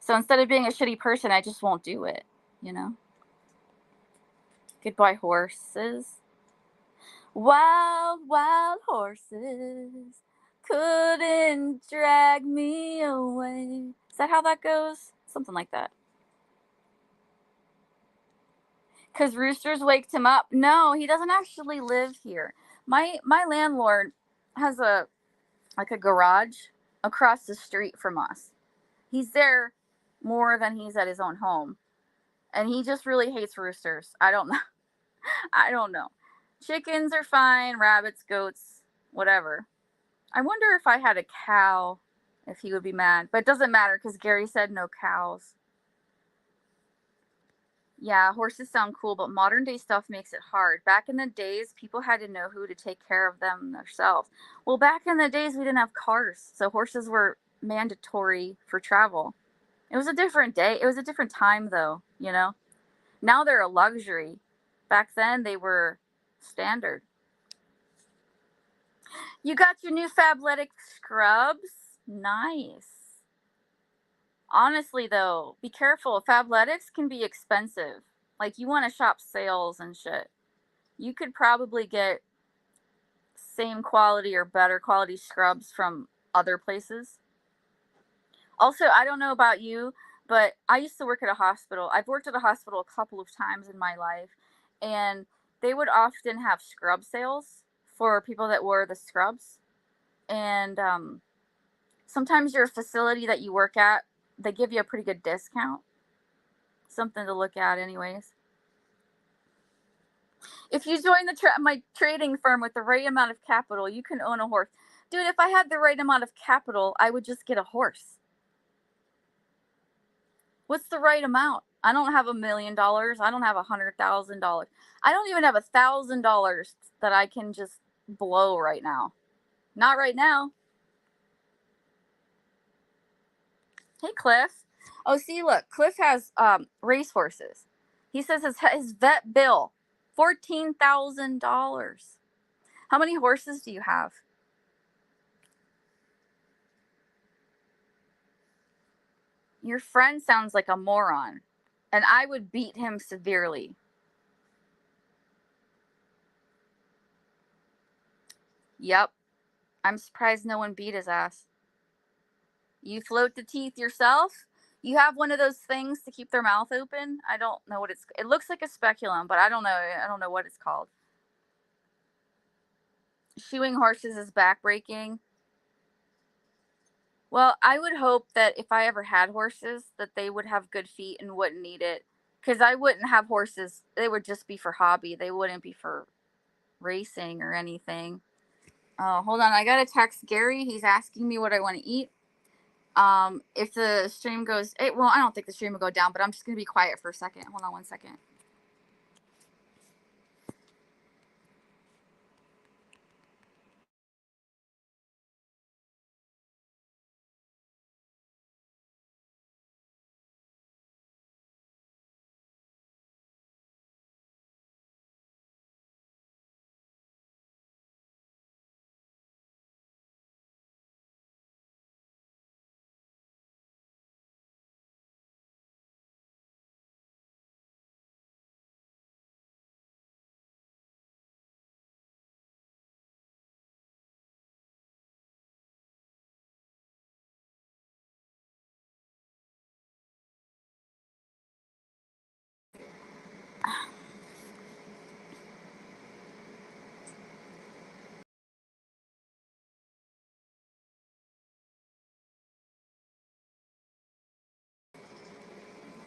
So instead of being a shitty person, I just won't do it, you know? Goodbye, horses. Wild, wild horses couldn't drag me away. Is that how that goes? Something like that. Because roosters waked him up. No, he doesn't actually live here. My landlord has a garage across the street from us. He's there more than he's at his own home. And he just really hates roosters. I don't know. I don't know. Chickens are fine, rabbits, goats, whatever. I wonder if I had a cow, if he would be mad. But it doesn't matter because Gary said no cows. Yeah, horses sound cool, but modern day stuff makes it hard. Back in the days, people had to know who to take care of them themselves. Well, back in the days, we didn't have cars, so horses were mandatory for travel. It was a different day. It was a different time, though, you know? Now they're a luxury. Back then, they were standard. You got your new Fabletic scrubs? Nice. Honestly, though, be careful. Fabletics can be expensive. Like, you want to shop sales and shit. You could probably get same quality or better quality scrubs from other places. Also, I don't know about you, but I used to work at a hospital. I've worked at a hospital a couple of times in my life, and they would often have scrub sales for people that wore the scrubs. And sometimes your facility that you work at, they give you a pretty good discount. Something to look at, anyways. If you join my trading firm with the right amount of capital, you can own a horse. Dude, if I had the right amount of capital, I would just get a horse. What's the right amount? I don't have $1 million. I don't have $100,000. I don't even have $1,000 that I can just blow right now. Not right now. Hey, Cliff. Oh, see, look, Cliff has racehorses. He says his vet bill, $14,000. How many horses do you have? Your friend sounds like a moron, and I would beat him severely. Yep. I'm surprised no one beat his ass. You float the teeth yourself? You have one of those things to keep their mouth open? I don't know what it looks like a speculum, but I don't know what it's called. Shoeing horses is backbreaking. Well, I would hope that if I ever had horses that they would have good feet and wouldn't need it, cuz I wouldn't have horses. They would just be for hobby. They wouldn't be for racing or anything. Oh, hold on. I got to text Gary. He's asking me what I want to eat. If the stream goes, well, I don't think the stream will go down, but I'm just gonna be quiet for a second. Hold on one second.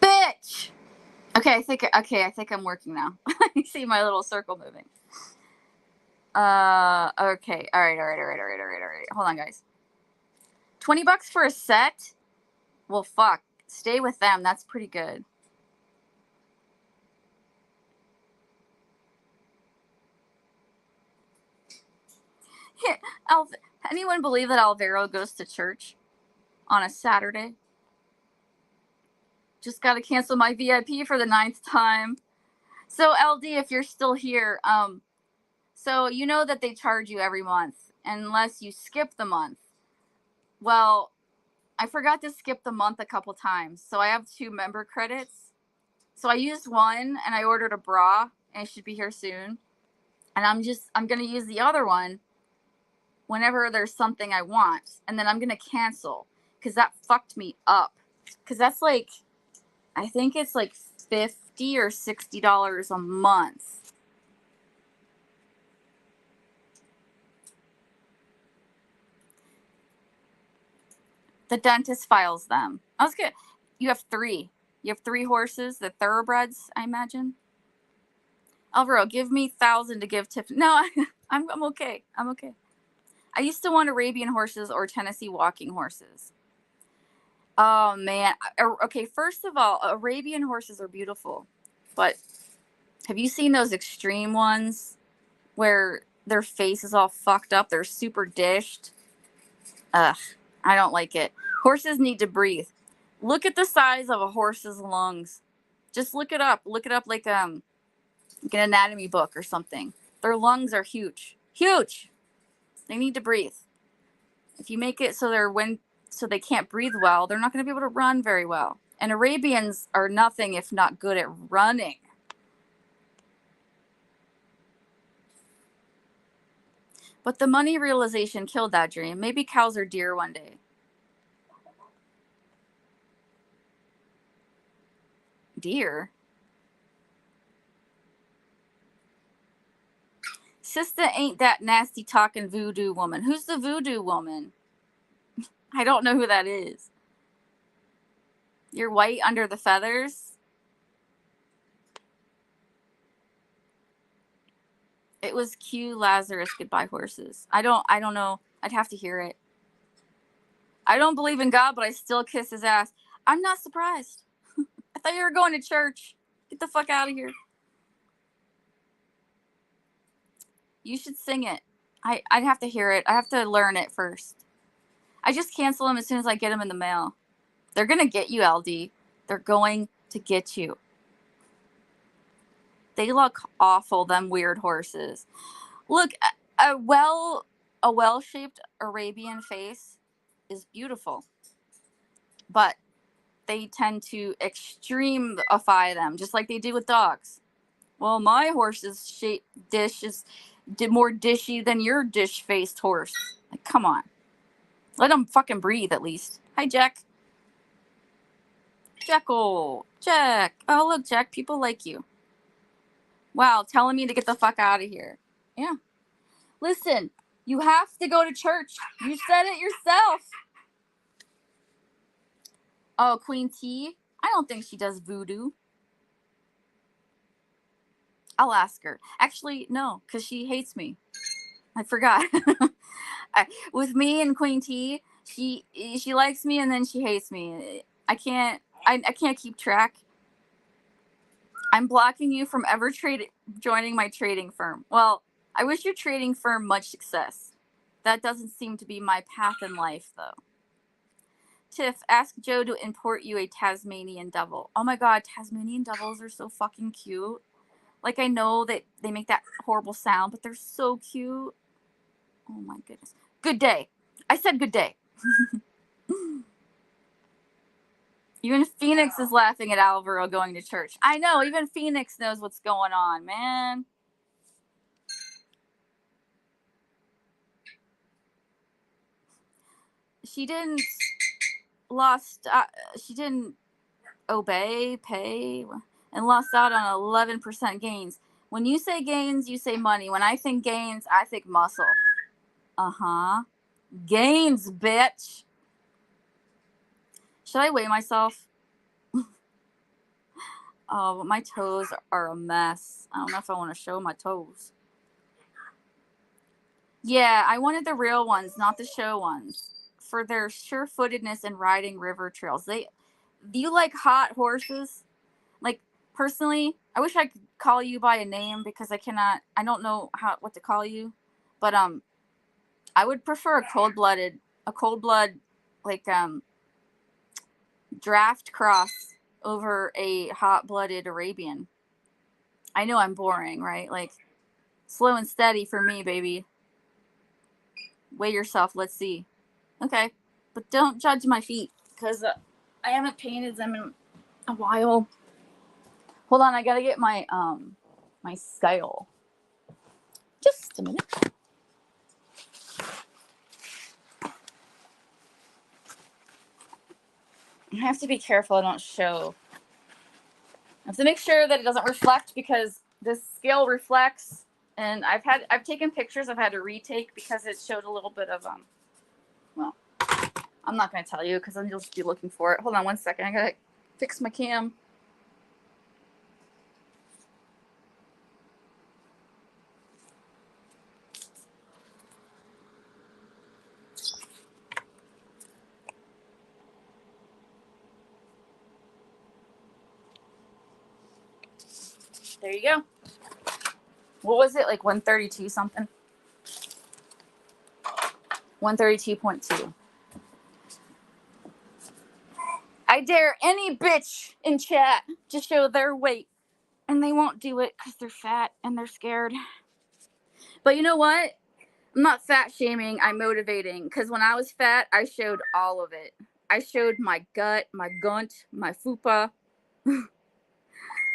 Bitch. Okay, I think I'm working now. You see my little circle moving. Okay. All right. Hold on, guys. $20 for a set? Well, fuck. Stay with them. That's pretty good. Al- Anyone believe that Alvaro goes to church on a Saturday? Just got to cancel my VIP for the 9th time. So LD, if you're still here, so you know that they charge you every month unless you skip the month. Well, I forgot to skip the month a couple times, so I have 2 member credits. So I used one and I ordered a bra and it should be here soon. And I'm gonna use the other one whenever there's something I want, and then I'm gonna cancel because that fucked me up. Because that's like, I think it's like $50 or $60 a month. The dentist files them. I was good. You have 3. You have 3 horses, the thoroughbreds, I imagine. Alvaro, give me 1,000 to give Tiffany. No, I'm okay. I'm okay. I used to want Arabian horses or Tennessee walking horses. Oh man. Okay, first of all, Arabian horses are beautiful, but have you seen those extreme ones where their face is all fucked up? They're super dished. Ugh, I don't like it. Horses need to breathe. Look at the size of a horse's lungs. Just look it up. Look it up like an anatomy book or something. Their lungs are huge. Huge. They need to breathe. If you make it so they can't breathe well, they're not going to be able to run very well. And Arabians are nothing if not good at running. But the money realization killed that dream. Maybe cows are deer one day. Deer? Sister ain't that nasty talking voodoo woman. Who's the voodoo woman? I don't know who that is. You're white under the feathers? It was Q Lazarus Goodbye Horses. I don't know. I'd have to hear it. I don't believe in God, but I still kiss his ass. I'm not surprised. I thought you were going to church. Get the fuck out of here. You should sing it. I'd have to hear it. I have to learn it first. I just cancel them as soon as I get them in the mail. They're going to get you, LD. They're going to get you. They look awful, them weird horses. Look, a well-shaped Arabian face is beautiful. But they tend to extremify them, just like they do with dogs. Well, my horse's dish is more dishy than your dish-faced horse. Like, come on. Let them fucking breathe, at least. Hi, Jack. Jackal. Jack. Oh, look, Jack, people like you. Wow, telling me to get the fuck out of here. Yeah. Listen, you have to go to church. You said it yourself. Oh, Queen T? I don't think she does voodoo. I'll ask her. Actually, no, because she hates me. I forgot. With me and Queen T, she likes me and then she hates me. I can't keep track. I'm blocking you from ever joining my trading firm. Well, I wish your trading firm much success. That doesn't seem to be my path in life, though. Tiff, ask Joe to import you a Tasmanian devil. Oh my god, Tasmanian devils are so fucking cute. Like, I know that they make that horrible sound, but they're so cute. Oh my goodness. Good day. I said good day. Even Phoenix is laughing at Alvaro going to church. I know, even Phoenix knows what's going on, man. She didn't pay, and lost out on 11% gains. When you say gains, you say money. When I think gains, I think muscle. Uh-huh. Gains, bitch. Should I weigh myself? Oh, my toes are a mess. I don't know if I want to show my toes. Yeah, I wanted the real ones, not the show ones, for their sure-footedness in riding river trails. Do you like hot horses? Like, personally, I wish I could call you by a name because I don't know what to call you. But I would prefer a cold blood like draft cross over a hot-blooded Arabian. I know I'm boring, right? Like, slow and steady for me, baby. Weigh yourself. Let's see. Okay. But don't judge my feet because I haven't painted them in a while. Hold on. I got to get my scale. Just a minute. I have to be careful I don't show. I have to make sure that it doesn't reflect because this scale reflects. And I've taken pictures I've had to retake because it showed a little bit of well, I'm not going to tell you because then you'll just be looking for it. Hold on one second. I got to fix my cam. There you go. What was it? Like 132 something? 132.2. I dare any bitch in chat to show their weight. And they won't do it because they're fat and they're scared. But you know what? I'm not fat shaming, I'm motivating. Because when I was fat, I showed all of it. I showed my gut, my gunt, my fupa.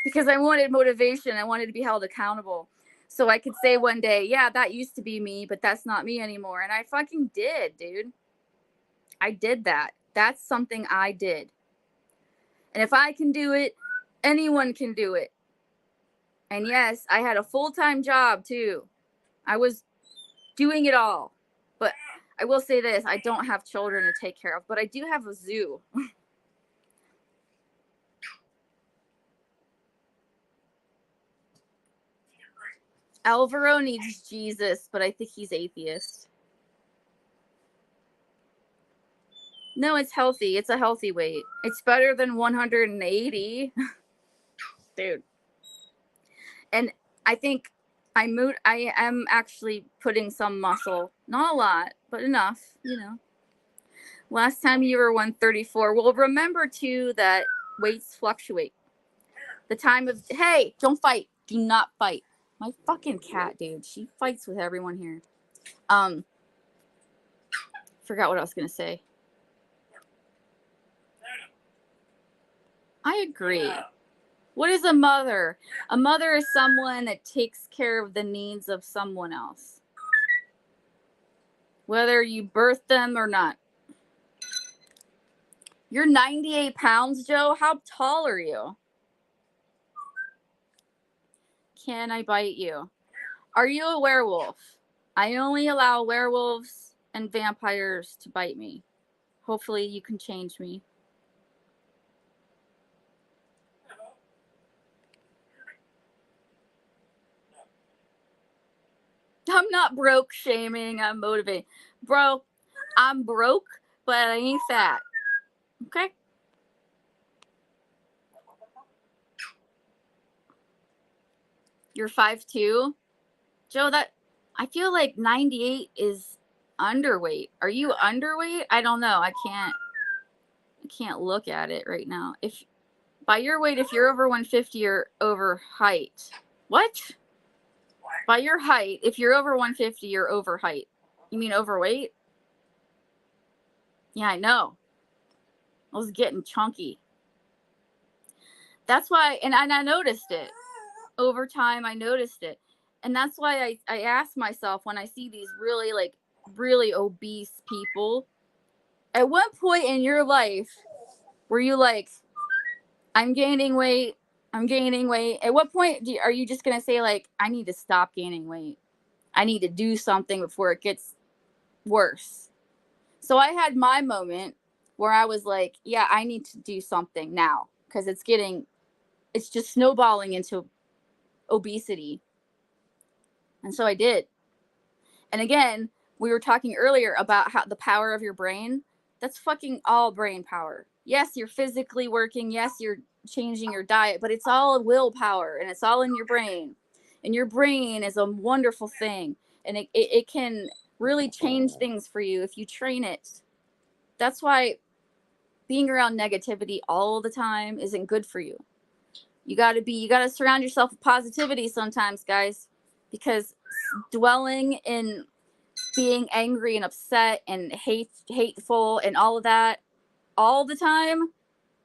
Because I wanted motivation. I wanted to be held accountable. So I could say one day, yeah, that used to be me, but that's not me anymore. And I fucking did, dude. I did that. That's something I did. And if I can do it, anyone can do it. And yes, I had a full-time job too. I was doing it all. But I will say this, I don't have children to take care of, but I do have a zoo. Alvaro needs Jesus, but I think he's atheist. No, it's healthy. It's a healthy weight. It's better than 180. Dude. And I think I am actually putting some muscle. Not a lot, but enough, you know. Last time you were 134. Well, remember too that weights fluctuate. The time of hey, don't fight. Do not fight. My fucking cat, dude. She fights with everyone here. Forgot what I was gonna say. I agree. What is a mother? A mother is someone that takes care of the needs of someone else, whether you birth them or not. You're 98 pounds, Joe. How tall are you? Can I bite you? Are you a werewolf? I only allow werewolves and vampires to bite me. Hopefully you can change me. I'm not broke shaming. I'm motivating. Bro, I'm broke, but I ain't fat. Okay? You're 5'2"? Joe, I feel like 98 is underweight. Are you underweight? I don't know. I can't look at it right now. If by your weight, if you're over 150, you're over height. What? By your height, if you're over 150, you're over height. You mean overweight? Yeah, I know. I was getting chunky. That's why, and I noticed it. Over time, I noticed it. And that's why I ask myself when I see these really obese people, at what point in your life were you like, I'm gaining weight, I'm gaining weight? At what point are you just going to say, like, I need to stop gaining weight? I need to do something before it gets worse. So I had my moment where I was like, yeah, I need to do something now because it's just snowballing into obesity. And so I did. And again, we were talking earlier about how the power of your brain, that's fucking all brain power. Yes, you're physically working. Yes, you're changing your diet, but it's all willpower and it's all in your brain. And your brain is a wonderful thing. And it can really change things for you if you train it. That's why being around negativity all the time isn't good for you. You gotta surround yourself with positivity sometimes, guys, because dwelling in being angry and upset and hateful and all of that all the time,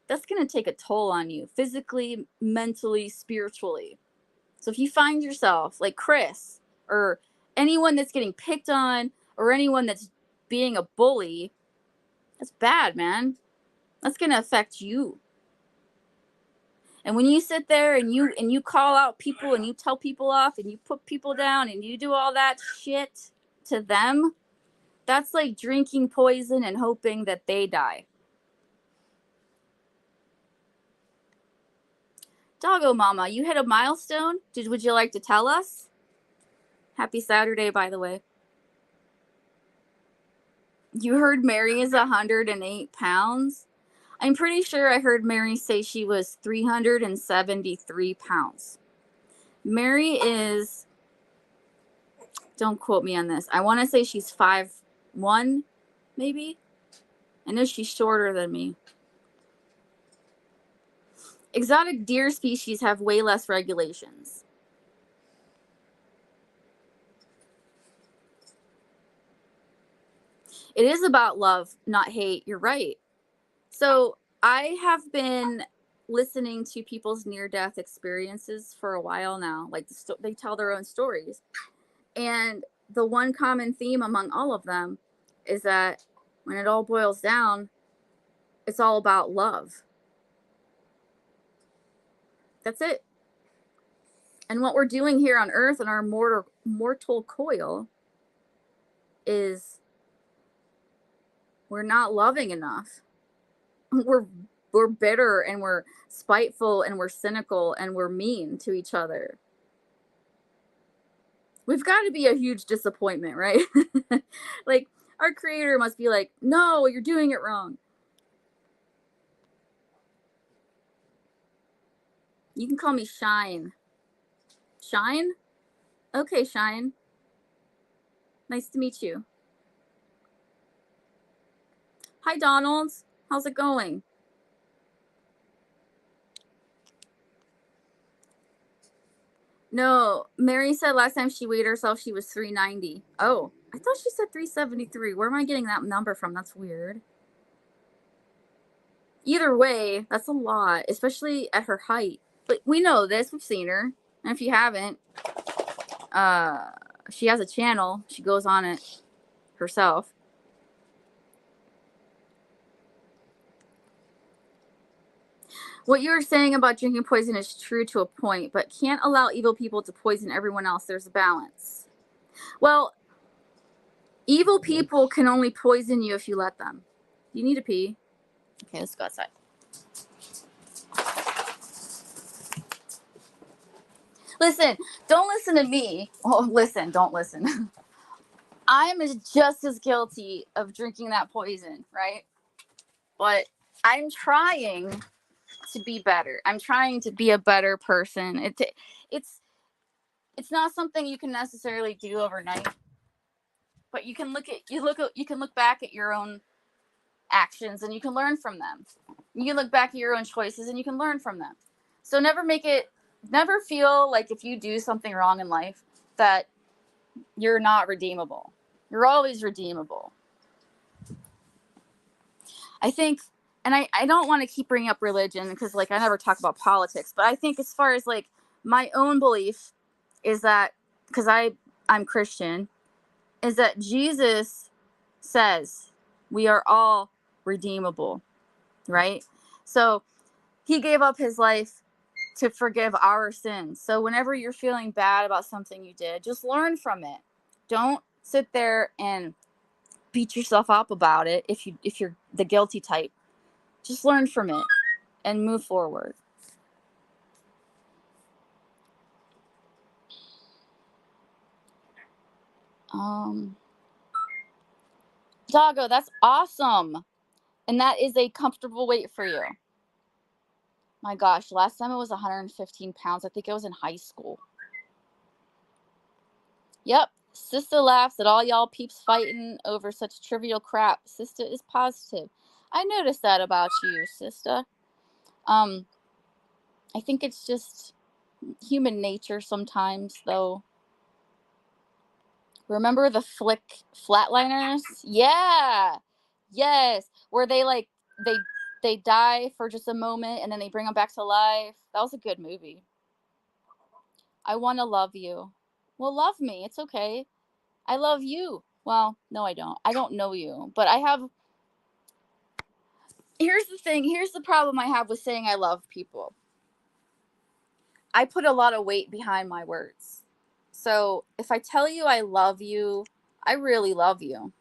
that's going to take a toll on you physically, mentally, spiritually. So if you find yourself like Chris or anyone that's getting picked on or anyone that's being a bully, that's bad, man. That's going to affect you. And when you sit there and you call out people and you tell people off and you put people down and you do all that shit to them, that's like drinking poison and hoping that they die. Doggo Mama, you hit a milestone? Would you like to tell us? Happy Saturday, by the way. You heard Mary is 108 pounds? I'm pretty sure I heard Mary say she was 373 pounds. Mary is, don't quote me on this, I want to say she's 5'1", maybe? I know she's shorter than me. Exotic deer species have way less regulations. It is about love, not hate. You're right. So I have been listening to people's near death experiences for a while now. Like they tell their own stories. And the one common theme among all of them is that when it all boils down, it's all about love. That's it. And what we're doing here on earth in our mortal coil is we're not loving enough. We're we're bitter and we're spiteful and we're cynical and we're mean to each other. We've got to be a huge disappointment, right? Like our creator must be like, "No, you're doing it wrong." You can call me Shine. Shine? Okay, Shine. Nice to meet you. Hi, Donald. How's it going? No, Mary said last time she weighed herself, she was 390. Oh, I thought she said 373. Where am I getting that number from? That's weird. Either way, that's a lot, especially at her height. But we know this. We've seen her. And if you haven't, uh, she has a channel. She goes on it herself. What you were saying about drinking poison is true to a point, but can't allow evil people to poison everyone else. There's a balance. Well, evil people can only poison you if you let them. You need to pee. Okay, let's go outside. Listen, don't listen to me. Oh, listen, don't listen. I'm just as guilty of drinking that poison, right? But I'm trying to be better. I'm trying to be a better person. It's it's not something you can necessarily do overnight, but you can look back at your own actions and you can learn from them. You can look back at your own choices and you can learn from them. So never feel like if you do something wrong in life that you're not redeemable. You're always redeemable. I think, and I don't want to keep bringing up religion because like I never talk about politics, but I think as far as like my own belief is that because I'm Christian, is that Jesus says we are all redeemable, right? So he gave up his life to forgive our sins. So whenever you're feeling bad about something you did, just learn from it. Don't sit there and beat yourself up about it if you're the guilty type. Just learn from it and move forward. Um Doggo, that's awesome. And that is a comfortable weight for you. My gosh, last time it was 115 pounds. I think I was in high school. Yep. Sister laughs at all y'all peeps fighting over such trivial crap. Sister is positive. I noticed that about you, sister. Um, I think it's just human nature sometimes, though. Remember the flatliners? Yeah. Yes. Where they they die for just a moment and then they bring them back to life. That was a good movie. I want to love you. Well, love me. It's okay. I love you. Well, no, I don't. I don't know you, but I have. Here's the thing. Here's the problem I have with saying I love people. I put a lot of weight behind my words. So if I tell you I love you, I really love you.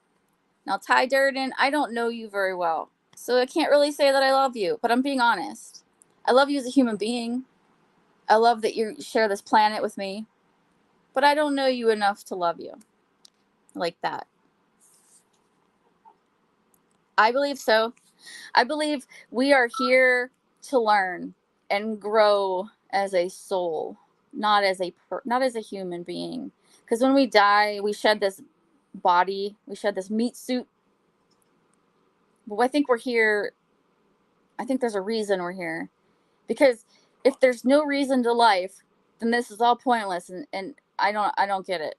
Now, Ty Durden, I don't know you very well. So I can't really say that I love you, but I'm being honest. I love you as a human being. I love that you share this planet with me, but I don't know you enough to love you like that. I believe so. I believe we are here to learn and grow as a soul, not as a human being. Because when we die, we shed this body, we shed this meat suit. But I think we're here. I think there's a reason we're here. Because if there's no reason to life, then this is all pointless, and I don't get it.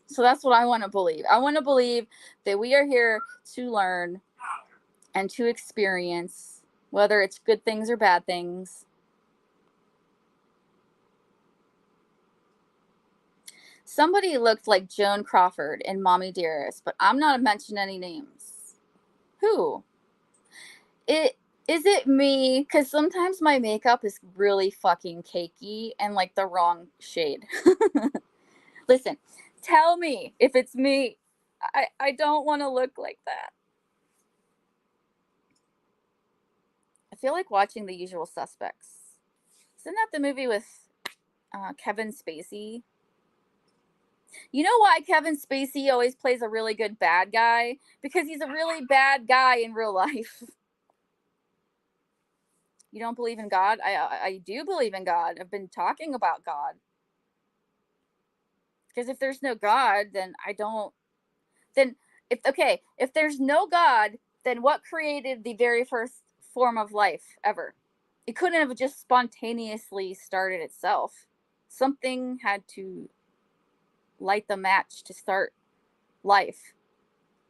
So that's what I want to believe. I want to believe that we are here to learn and to experience, whether it's good things or bad things. Somebody looked like Joan Crawford in Mommy Dearest, but I'm not mentioning any names. Who? It is it me? Because sometimes my makeup is really fucking cakey and like the wrong shade. Listen, tell me if it's me. I don't want to look like that. I feel like watching The Usual Suspects. Isn't that the movie with Kevin Spacey? You know why Kevin Spacey always plays a really good bad guy? Because he's a really bad guy in real life. You don't believe in God? I do believe in God. I've been talking about God. Because if there's no God, then I don't. Then if there's no God, then what created the very first form of life ever? It couldn't have just spontaneously started itself. Something had to light the match to start life.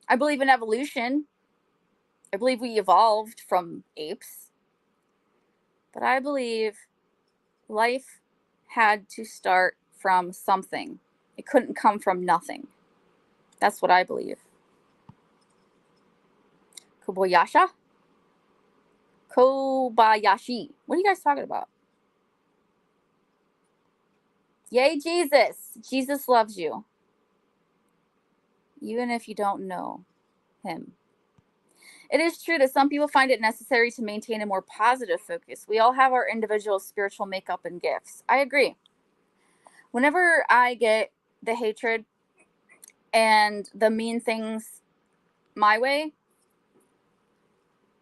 I believe in evolution. I believe we evolved from apes. But I believe life had to start from something. It couldn't come from nothing. That's what I believe. Kobayasha? Kobayashi. What are you guys talking about? Yay, Jesus. Jesus loves you. Even if you don't know him. It is true that some people find it necessary to maintain a more positive focus. We all have our individual spiritual makeup and gifts. I agree. Whenever I get the hatred and the mean things my way,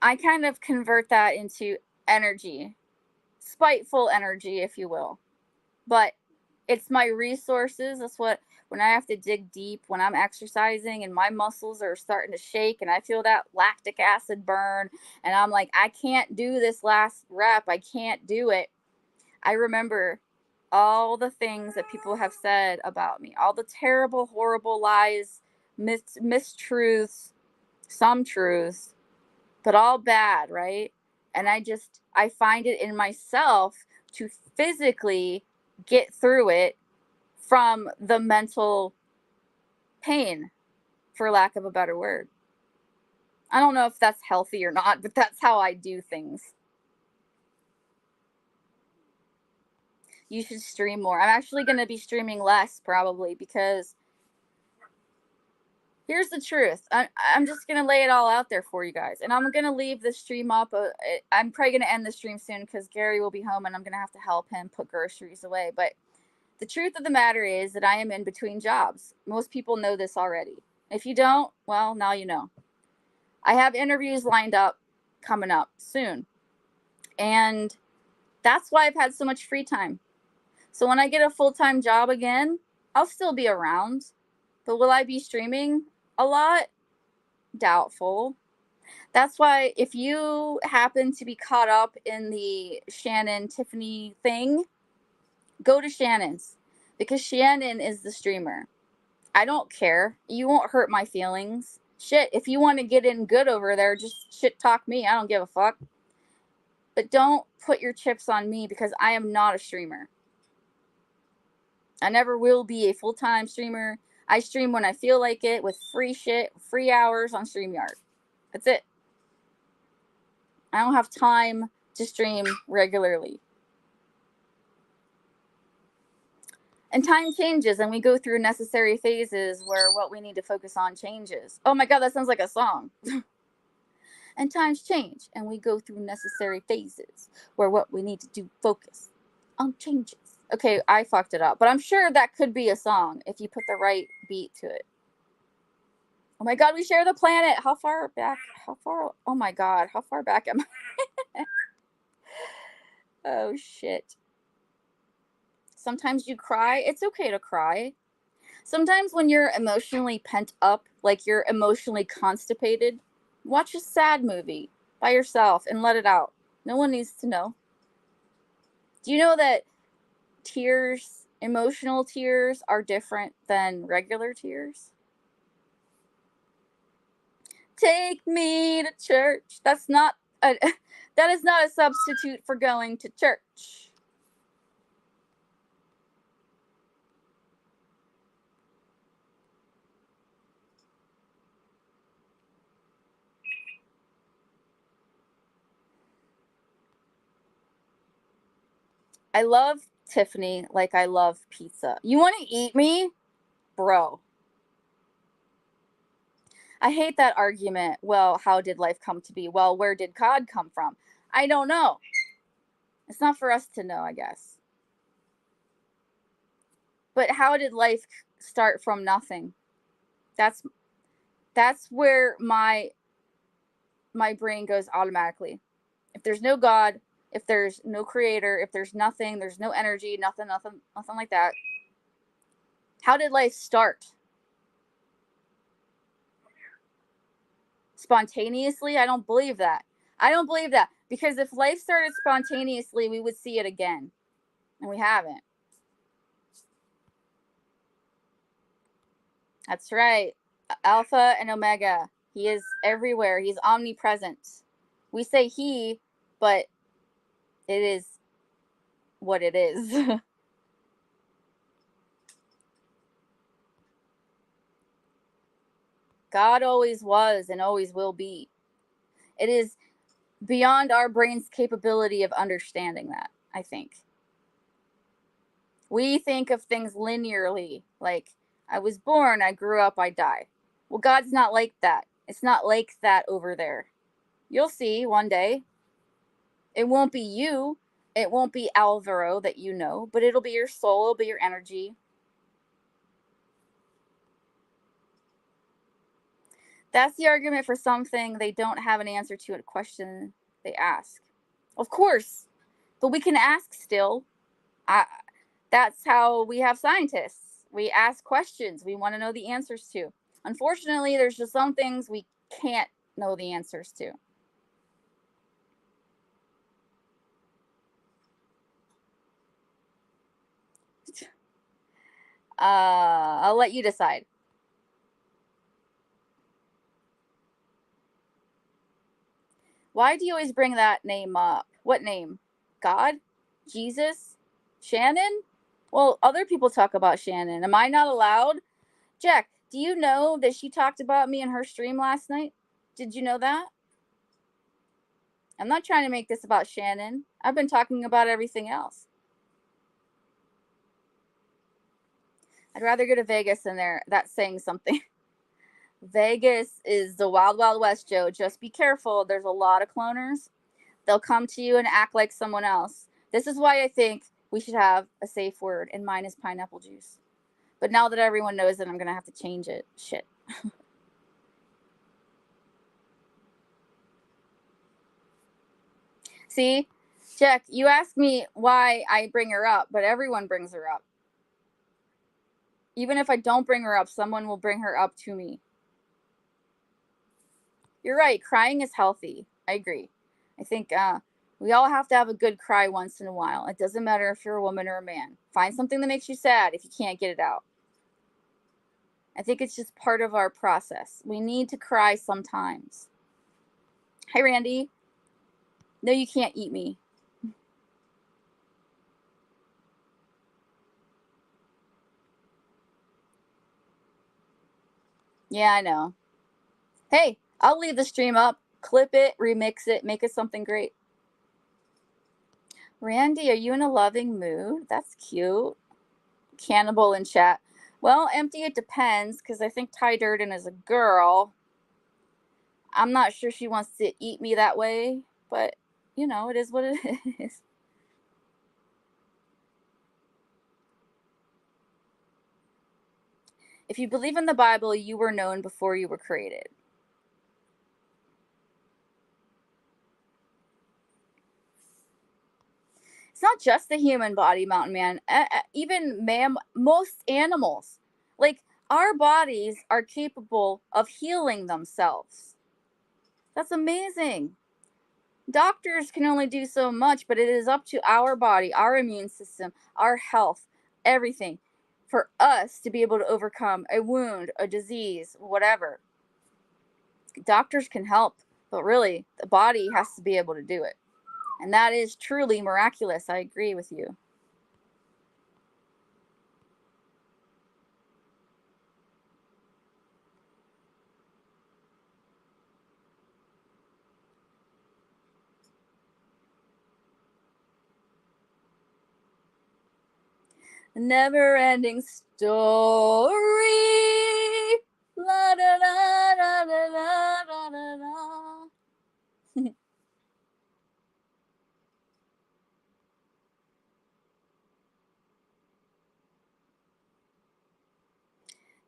I kind of convert that into energy, spiteful energy, if you will. But it's my resources. That's what, when I have to dig deep, when I'm exercising and my muscles are starting to shake and I feel that lactic acid burn, and I'm like, I can't do this last rep. I can't do it. I remember all the things that people have said about me, all the terrible, horrible lies, mistruths, some truths, but all bad, right? And I find it in myself to physically get through it from the mental pain, for lack of a better word. I don't know if that's healthy or not, but that's how I do things. You should stream more. I'm actually going to be streaming less probably because here's the truth. I'm just going to lay it all out there for you guys. And I'm going to leave the stream up. I'm probably going to end the stream soon because Gary will be home and I'm going to have to help him put groceries away. But the truth of the matter is that I am in between jobs. Most people know this already. If you don't, well, now you know. I have interviews lined up coming up soon. And that's why I've had so much free time. So when I get a full-time job again, I'll still be around. But will I be streaming a lot? Doubtful. That's why if you happen to be caught up in the Shannon Tiffany thing, go to Shannon's because Shannon is the streamer. I don't care. You won't hurt my feelings. Shit, if you want to get in good over there, just shit talk me. I don't give a fuck. But don't put your chips on me because I am not a streamer. I never will be a full-time streamer. I stream when I feel like it with free shit, free hours on StreamYard. That's it. I don't have time to stream regularly. And time changes and we go through necessary phases where what we need to focus on changes. Oh my God, that sounds like a song. And times change and we go through necessary phases where what we need to do focus on changes. Okay, I fucked it up, but I'm sure that could be a song if you put the right beat to it. Oh my God, we share the planet. How far back? Oh my God, how far back am I? Oh shit. Sometimes you cry. It's okay to cry. Sometimes when you're emotionally pent up, like you're emotionally constipated, watch a sad movie by yourself and let it out. No one needs to know. Do you know that tears Emotional tears are different than regular tears. Take me to church. That's not a that is not a substitute for going to church. I love Tiffany like I love pizza. You want to eat me? Bro. I hate that argument. Well, how did life come to be? Well, where did God come from? I don't know. It's not for us to know, I guess. But how did life start from nothing? That's that's where my brain goes automatically. If there's no God, if there's no creator, if there's nothing, there's no energy, nothing like that. How did life start? Spontaneously? I don't believe that. I don't believe that because if life started spontaneously, we would see it again, and we haven't. That's right. Alpha and Omega. He is everywhere. He's omnipresent. We say he, but it is what it is. God always was and always will be. It is beyond our brain's capability of understanding that, I think. We think of things linearly, like I was born, I grew up, I die. Well, God's not like that. It's not like that over there. You'll see one day. It won't be you. It won't be Alvaro that you know, but it'll be your soul, it'll be your energy. That's the argument for something they don't have an answer to a question they ask. Of course, but we can ask still. I, that's how we have scientists. We ask questions we want to know the answers to. Unfortunately, there's just some things we can't know the answers to. I'll let you decide. Why do you always bring that name up? What name? God? Jesus? Shannon? Well, other people talk about Shannon. Am I not allowed? Jack, do you know that she talked about me in her stream last night? Did you know that? I'm not trying to make this about Shannon. I've been talking about everything else. I'd rather go to Vegas than there. That's saying something. Vegas is the wild, wild west, Joe. Just be careful. There's a lot of cloners. They'll come to you and act like someone else. This is why I think we should have a safe word, and mine is pineapple juice. But now that everyone knows it, I'm going to have to change it. Shit. See, Jack, you asked me why I bring her up, but everyone brings her up. Even if I don't bring her up, someone will bring her up to me. You're right. Crying is healthy. I agree. I think we all have to have a good cry once in a while. It doesn't matter if you're a woman or a man. Find something that makes you sad if you can't get it out. I think it's just part of our process. We need to cry sometimes. Hey, Randy. No, you can't eat me. Yeah, I know. Hey, I'll leave the stream up, clip it, remix it, make it something great. Randy, are you in a loving mood? That's cute. Cannibal in chat. Well, empty, it depends, because I think Ty Durden is a girl. I'm not sure she wants to eat me that way, but, it is what it is. If you believe in the Bible, you were known before you were created. It's not just the human body, Mountain Man. Even most animals, like our bodies, are capable of healing themselves. That's amazing. Doctors can only do so much, but it is up to our body, our immune system, our health, everything for us to be able to overcome a wound, a disease, whatever. Doctors can help, but really, the body has to be able to do it. And that is truly miraculous. I agree with you. Never ending story. La da da da da da da da da.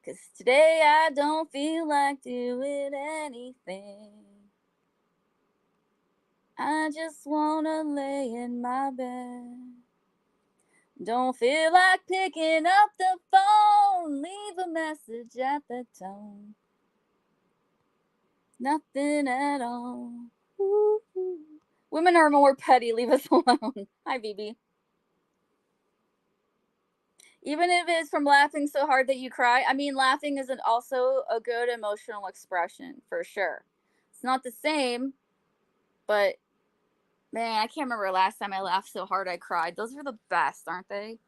Cause today I don't feel like doing anything. I just wanna lay in my bed. Don't feel like picking up the phone. Leave a message at the tone. Nothing at all. Ooh. Women are more petty. Leave us alone. Hi, BB. Even if it's from laughing so hard that you cry. I mean, laughing isn't also a good emotional expression for sure. It's not the same, but man, I can't remember last time I laughed so hard I cried. Those are the best, aren't they?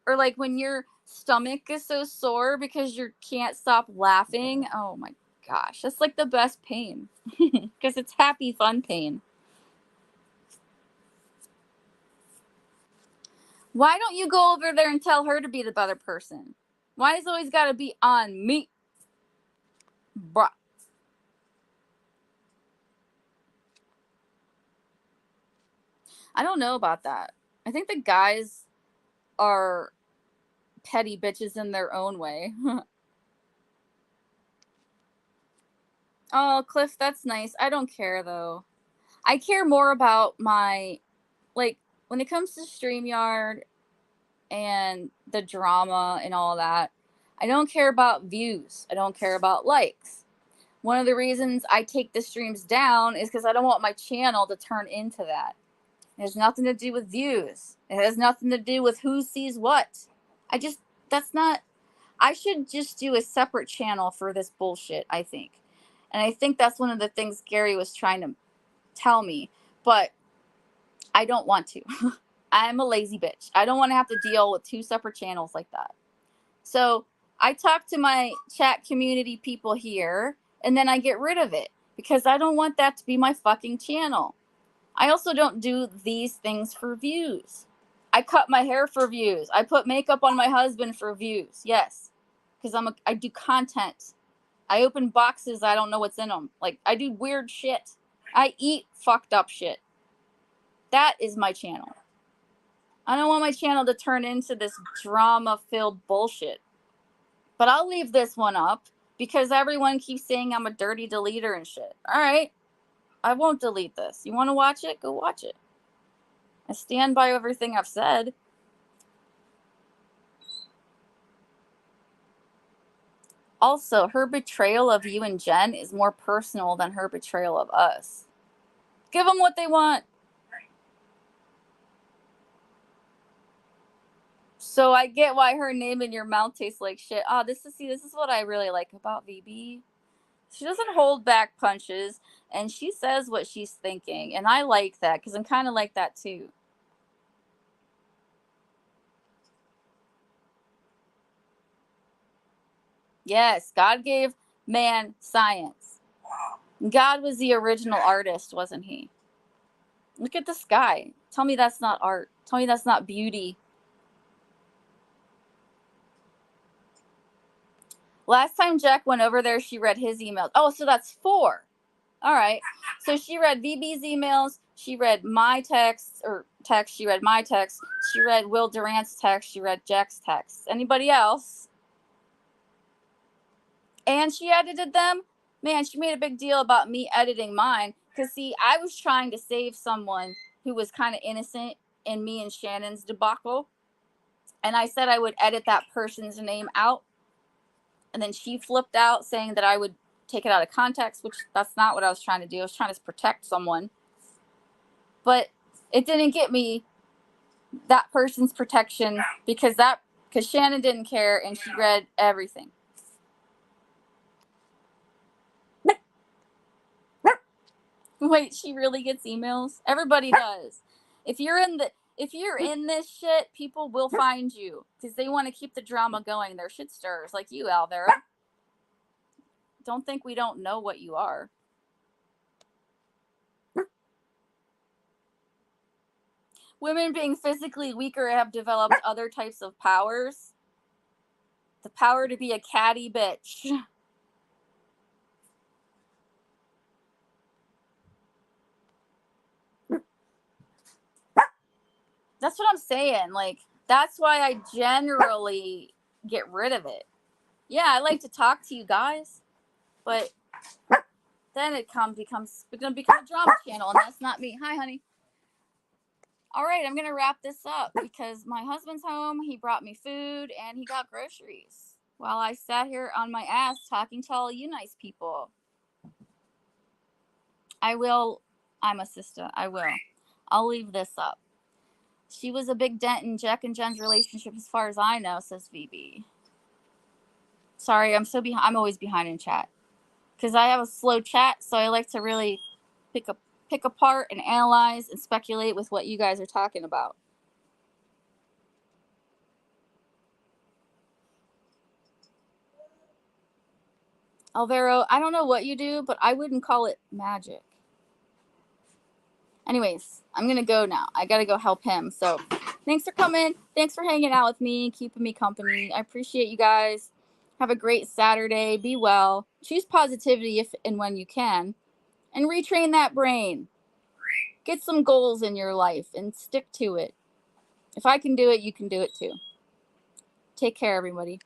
Or like when your stomach is so sore because you can't stop laughing. Oh my gosh, that's like the best pain because it's happy, fun pain. Why don't you go over there and tell her to be the better person? Why is it always got to be on me? Bruh. I don't know about that. I think the guys are petty bitches in their own way. Oh, Cliff, that's nice. I don't care though. I care more about my, like, when it comes to StreamYard and the drama and all that, I don't care about views. I don't care about likes. One of the reasons I take the streams down is because I don't want my channel to turn into that. It has nothing to do with views. It has nothing to do with who sees what. I just, that's not, I should just do a separate channel for this bullshit, I think. And I think that's one of the things Gary was trying to tell me. But I don't want to. I'm a lazy bitch. I don't want to have to deal with two separate channels like that. So I talk to my chat community people here and then I get rid of it because I don't want that to be my fucking channel. I also don't do these things for views. I cut my hair for views. I put makeup on my husband for views. Yes. Because I do content. I open boxes. I don't know what's in them. Like, I do weird shit. I eat fucked up shit. That is my channel. I don't want my channel to turn into this drama-filled bullshit. But I'll leave this one up because everyone keeps saying I'm a dirty deleter and shit. All right. I won't delete this. You want to watch it? Go watch it. I stand by everything I've said. Also, her betrayal of you and Jen is more personal than her betrayal of us. Give them what they want. So I get why her name in your mouth tastes like shit. Oh, this is what I really like about VB. She doesn't hold back punches and she says what she's thinking. And I like that because I'm kind of like that too. Yes, God gave man science. God was the original artist, wasn't he? Look at the sky. Tell me that's not art. Tell me that's not beauty. Last time Jack went over there, she read his emails. Oh, so that's 4. All right. So she read VB's emails. She read my texts or text. She read my text. She read Will Durant's text. She read Jack's text. Anybody else? And she edited them. Man, she made a big deal about me editing mine. Because, see, I was trying to save someone who was kind of innocent in me and Shannon's debacle. And I said I would edit that person's name out. And then she flipped out saying that I would take it out of context, which that's not what I was trying to do. I was trying to protect someone. But it didn't get me that person's protection because that Because Shannon didn't care and she read everything. Wait, she really gets emails? Everybody does. If you're in this shit, people will find you because they want to keep the drama going. They're shit stirrers like you, Alvaro. Don't think we don't know what you are. Women being physically weaker have developed other types of powers. The power to be a catty bitch. That's what I'm saying. Like, that's why I generally get rid of it. Yeah, I like to talk to you guys, but then it's gonna become a drama channel, and that's not me. Hi, honey. All right, I'm gonna wrap this up because my husband's home. He brought me food and he got groceries while I sat here on my ass talking to all you nice people. I will. I'm a sister. I will. I'll leave this up. She was a big dent in Jack and Jen's relationship, as far as I know, says VB. Sorry, I'm so behind. I'm always behind in chat because I have a slow chat, so I like to really pick apart and analyze and speculate with what you guys are talking about. Alvaro, I don't know what you do, but I wouldn't call it magic. Anyways, I'm gonna go now. I gotta go help him. So thanks for coming. Thanks for hanging out with me, keeping me company. I appreciate you guys. Have a great Saturday. Be well. Choose positivity if and when you can. And retrain that brain. Get some goals in your life and stick to it. If I can do it, you can do it too. Take care, everybody.